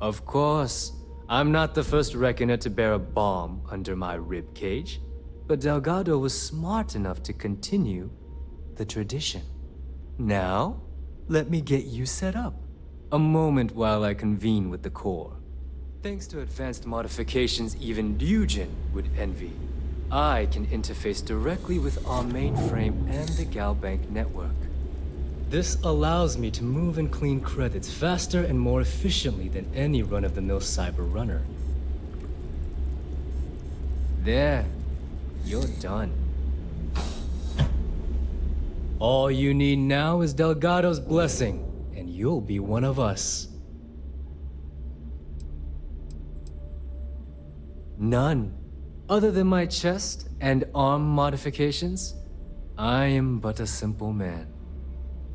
Of course, I'm not the first reckoner to bear a bomb under my ribcage, but Delgado was smart enough to continue the tradition. Now, let me get you set up. A moment while I convene with the core. Thanks to advanced modifications even Ryujin would envy, I can interface directly with our mainframe and the Galbank network. This allows me to move and clean credits faster and more efficiently than any run-of-the-mill cyber runner. There, you're done. All you need now is Delgado's blessing, and you'll be one of us. None. Other than my chest and arm modifications, I am but a simple man.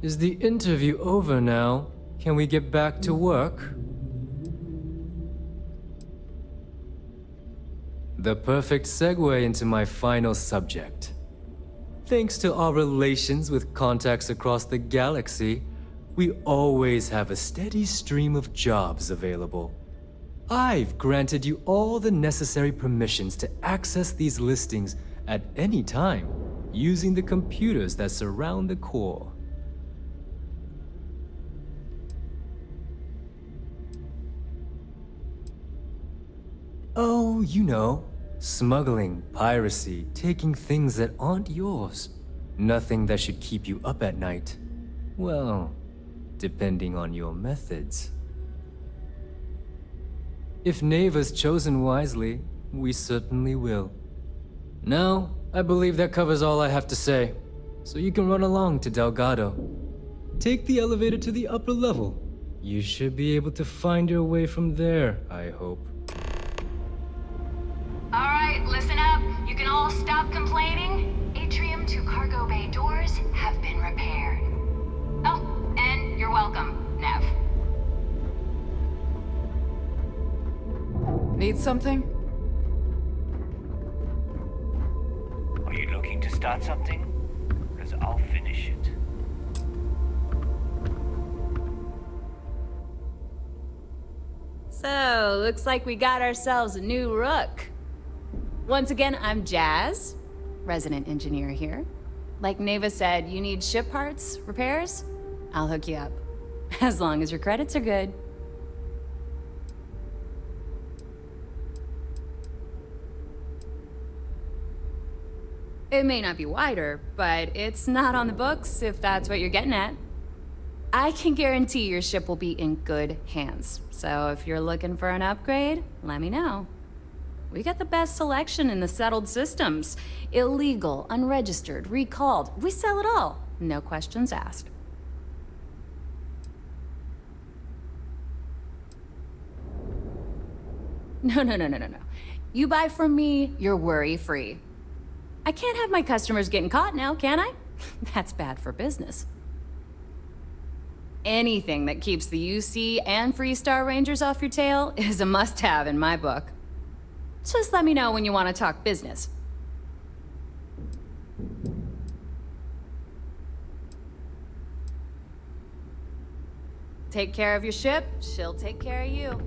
Is the interview over now? Can we get back to work? The perfect segue into my final subject. Thanks to our relations with contacts across the galaxy, we always have a steady stream of jobs available. I've granted you all the necessary permissions to access these listings at any time, using the computers that surround the core. Oh, you know, smuggling, piracy, taking things that aren't yours. Nothing that should keep you up at night. Well, depending on your methods. If Neva's chosen wisely, we certainly will. Now, I believe that covers all I have to say, so you can run along to Delgado. Take the elevator to the upper level. You should be able to find your way from there, I hope. Alright, listen up. You can all stop complaining. Atrium to cargo bay doors have been repaired. Oh, and you're welcome, Nev. Need something? Are you looking to start something? Because I'll finish it. So, looks like we got ourselves a new rook. Once again, I'm Jazz, resident engineer here. Like Neva said, you need ship parts, repairs? I'll hook you up. As long as your credits are good. It may not be wider, but it's not on the books if that's what you're getting at. I can guarantee your ship will be in good hands. So if you're looking for an upgrade, let me know. We got the best selection in the settled systems. Illegal, unregistered, recalled. We sell it all. No questions asked. No. You buy from me, you're worry-free. I can't have my customers getting caught now, can I? That's bad for business. Anything that keeps the UC and Freestar Rangers off your tail is a must-have in my book. Just let me know when you want to talk business. Take care of your ship, she'll take care of you.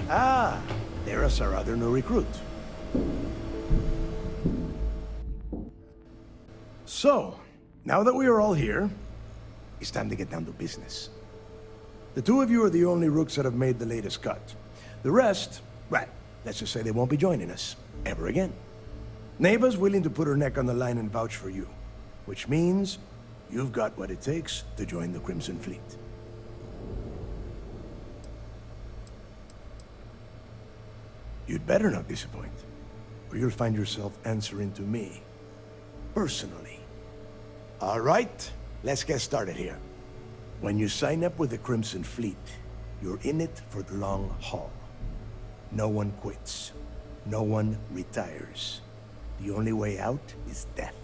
Ah, there's our other new recruit. So, now that we are all here, it's time to get down to business. The two of you are the only rooks that have made the latest cut. The rest, well, let's just say they won't be joining us ever again. Neva's willing to put her neck on the line and vouch for you, which means you've got what it takes to join the Crimson Fleet. You'd better not disappoint, or you'll find yourself answering to me, personally. All right, let's get started here. When you sign up with the Crimson Fleet, you're in it for the long haul. No one quits. No one retires. The only way out is death.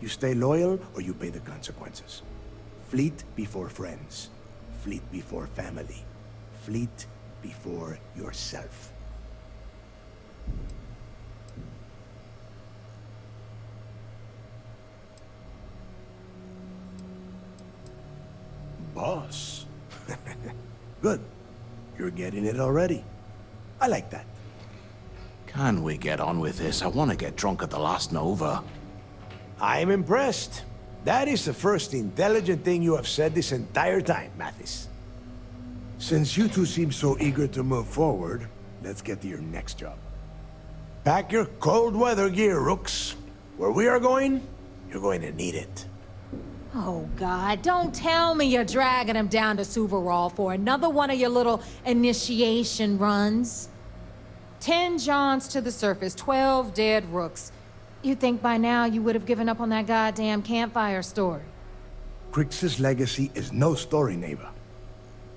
You stay loyal, or you pay the consequences. Fleet before friends. Fleet before family. Fleet before yourself. Boss. Good. You're getting it already. I like that. Can we get on with this? I want to get drunk at the last Nova. I'm impressed. That is the first intelligent thing you have said this entire time, Mathis. Since you two seem so eager to move forward, let's get to your next job. Pack your cold weather gear, rooks. Where we are going, you're going to need it. Oh, God, don't tell me you're dragging him down to Suvarall for another one of your little initiation runs. 10 Johns to the surface, 12 dead rooks. You'd think by now you would have given up on that goddamn campfire story. Crix's legacy is no story, Neva.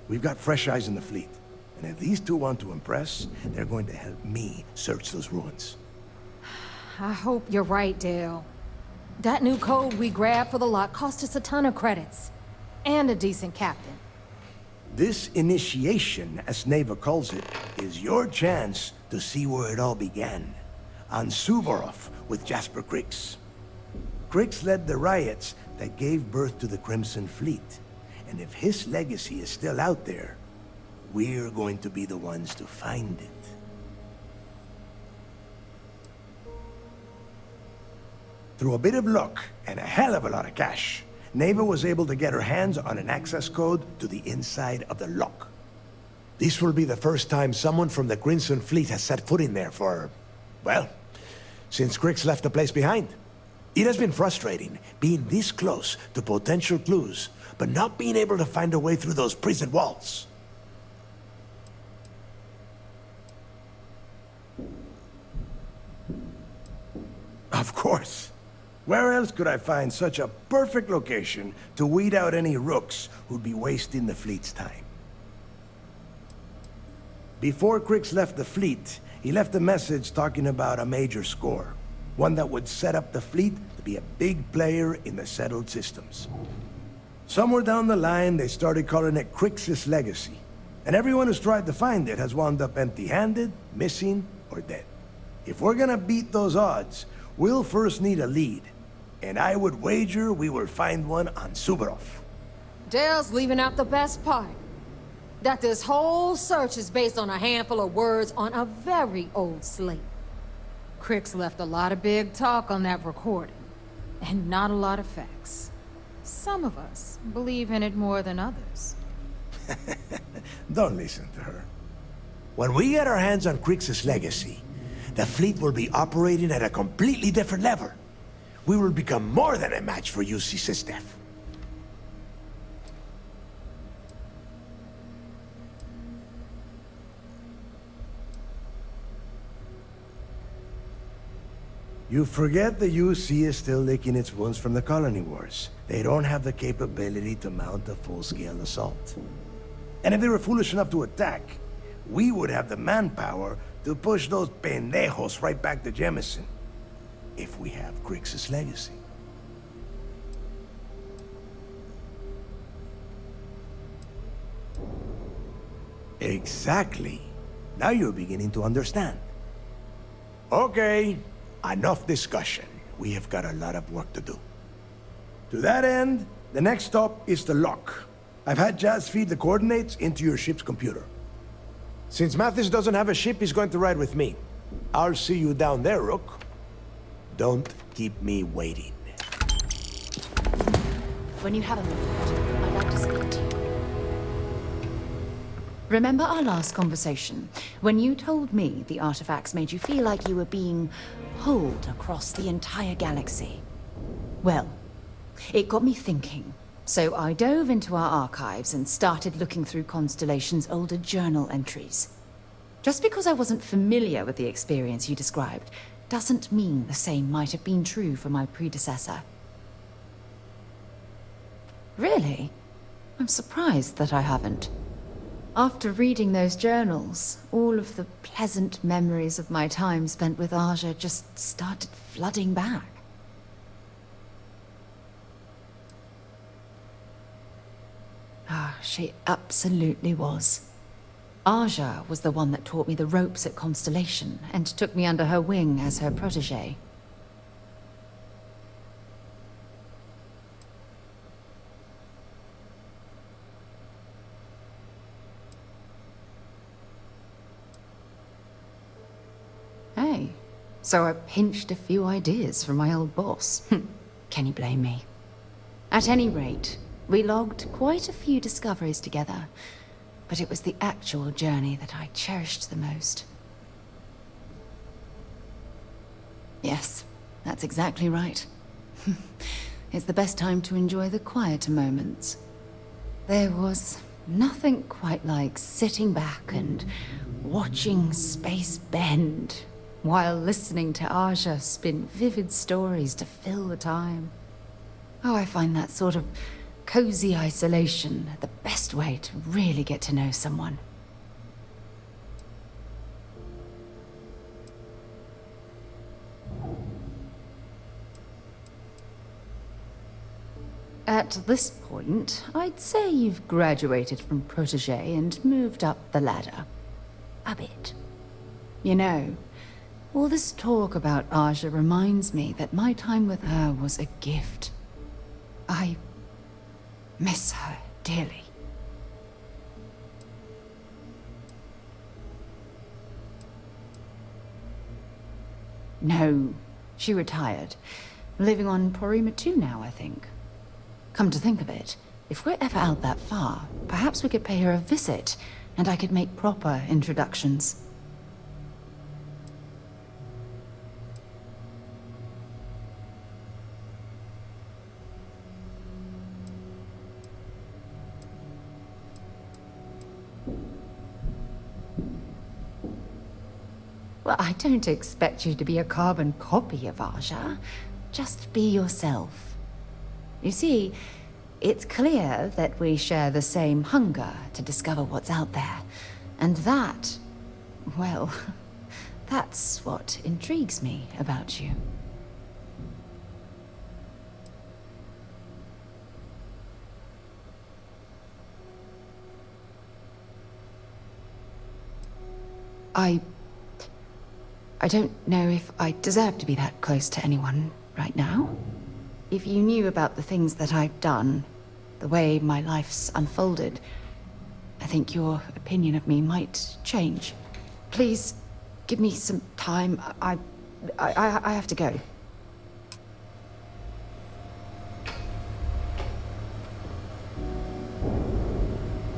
We've got fresh eyes in the fleet. And if these two want to impress, they're going to help me search those ruins. I hope you're right, Dale. That new code we grabbed for the lock cost us a ton of credits. And a decent captain. This initiation, as Neva calls it, is your chance to see where it all began. On Suvorov with Jasper Krix. Krix led the riots that gave birth to the Crimson Fleet. And if his legacy is still out there, we're going to be the ones to find it. Through a bit of luck and a hell of a lot of cash, Neva was able to get her hands on an access code to the inside of the lock. This will be the first time someone from the Crimson Fleet has set foot in there for, well, since Krix left the place behind. It has been frustrating being this close to potential clues, but not being able to find a way through those prison walls. Of course. Where else could I find such a perfect location to weed out any rooks who'd be wasting the fleet's time? Before Krix left the fleet, he left a message talking about a major score. One that would set up the fleet to be a big player in the settled systems. Somewhere down the line, they started calling it Krix's legacy. And everyone who's tried to find it has wound up empty-handed, missing, or dead. If we're gonna beat those odds, we'll first need a lead. And I would wager we will find one on Suvorov. Dale's leaving out the best part. That this whole search is based on a handful of words on a very old slate. Krix left a lot of big talk on that recording, and not a lot of facts. Some of us believe in it more than others. Don't listen to her. When we get our hands on Krix's legacy, the fleet will be operating at a completely different level. We will become more than a match for UC SysDef. You forget the UC is still licking its wounds from the colony wars. They don't have the capability to mount a full-scale assault. And if they were foolish enough to attack, we would have the manpower to push those pendejos right back to Jemison. If we have Krix's legacy. Exactly. Now you're beginning to understand. Okay, enough discussion. We have got a lot of work to do. To that end, the next stop is the lock. I've had Jazz feed the coordinates into your ship's computer. Since Mathis doesn't have a ship, he's going to ride with me. I'll see you down there, Rook. Don't keep me waiting. When you have a moment, I'd like to speak to you. Remember our last conversation, when you told me the artifacts made you feel like you were being pulled across the entire galaxy? Well, it got me thinking. So I dove into our archives and started looking through Constellation's older journal entries. Just because I wasn't familiar with the experience you described, doesn't mean the same might have been true for my predecessor. Really? I'm surprised that I haven't. After reading those journals, all of the pleasant memories of my time spent with Aja just started flooding back. Ah, she absolutely was. Aja was the one that taught me the ropes at Constellation and took me under her wing as her protégé. Hey, so I pinched a few ideas from my old boss. Can you blame me? At any rate, we logged quite a few discoveries together, but it was the actual journey that I cherished the most. Yes, that's exactly right. It's the best time to enjoy the quieter moments. There was nothing quite like sitting back and watching space bend while listening to Aja spin vivid stories to fill the time. Oh, I find that sort of cozy isolation the best way to really get to know someone. At this point, I'd say you've graduated from protege and moved up the ladder. A bit. You know, all this talk about Aja reminds me that my time with her was a gift. I miss her dearly. No, she retired. Living on Porima 2 now, I think. Come to think of it, if we're ever out that far, perhaps we could pay her a visit, and I could make proper introductions. Well, I don't expect you to be a carbon copy of Aja. Just be yourself. You see, it's clear that we share the same hunger to discover what's out there. And that, well, that's what intrigues me about you. I don't know if I deserve to be that close to anyone right now. If you knew about the things that I've done, the way my life's unfolded, I think your opinion of me might change. Please, give me some time. I have to go.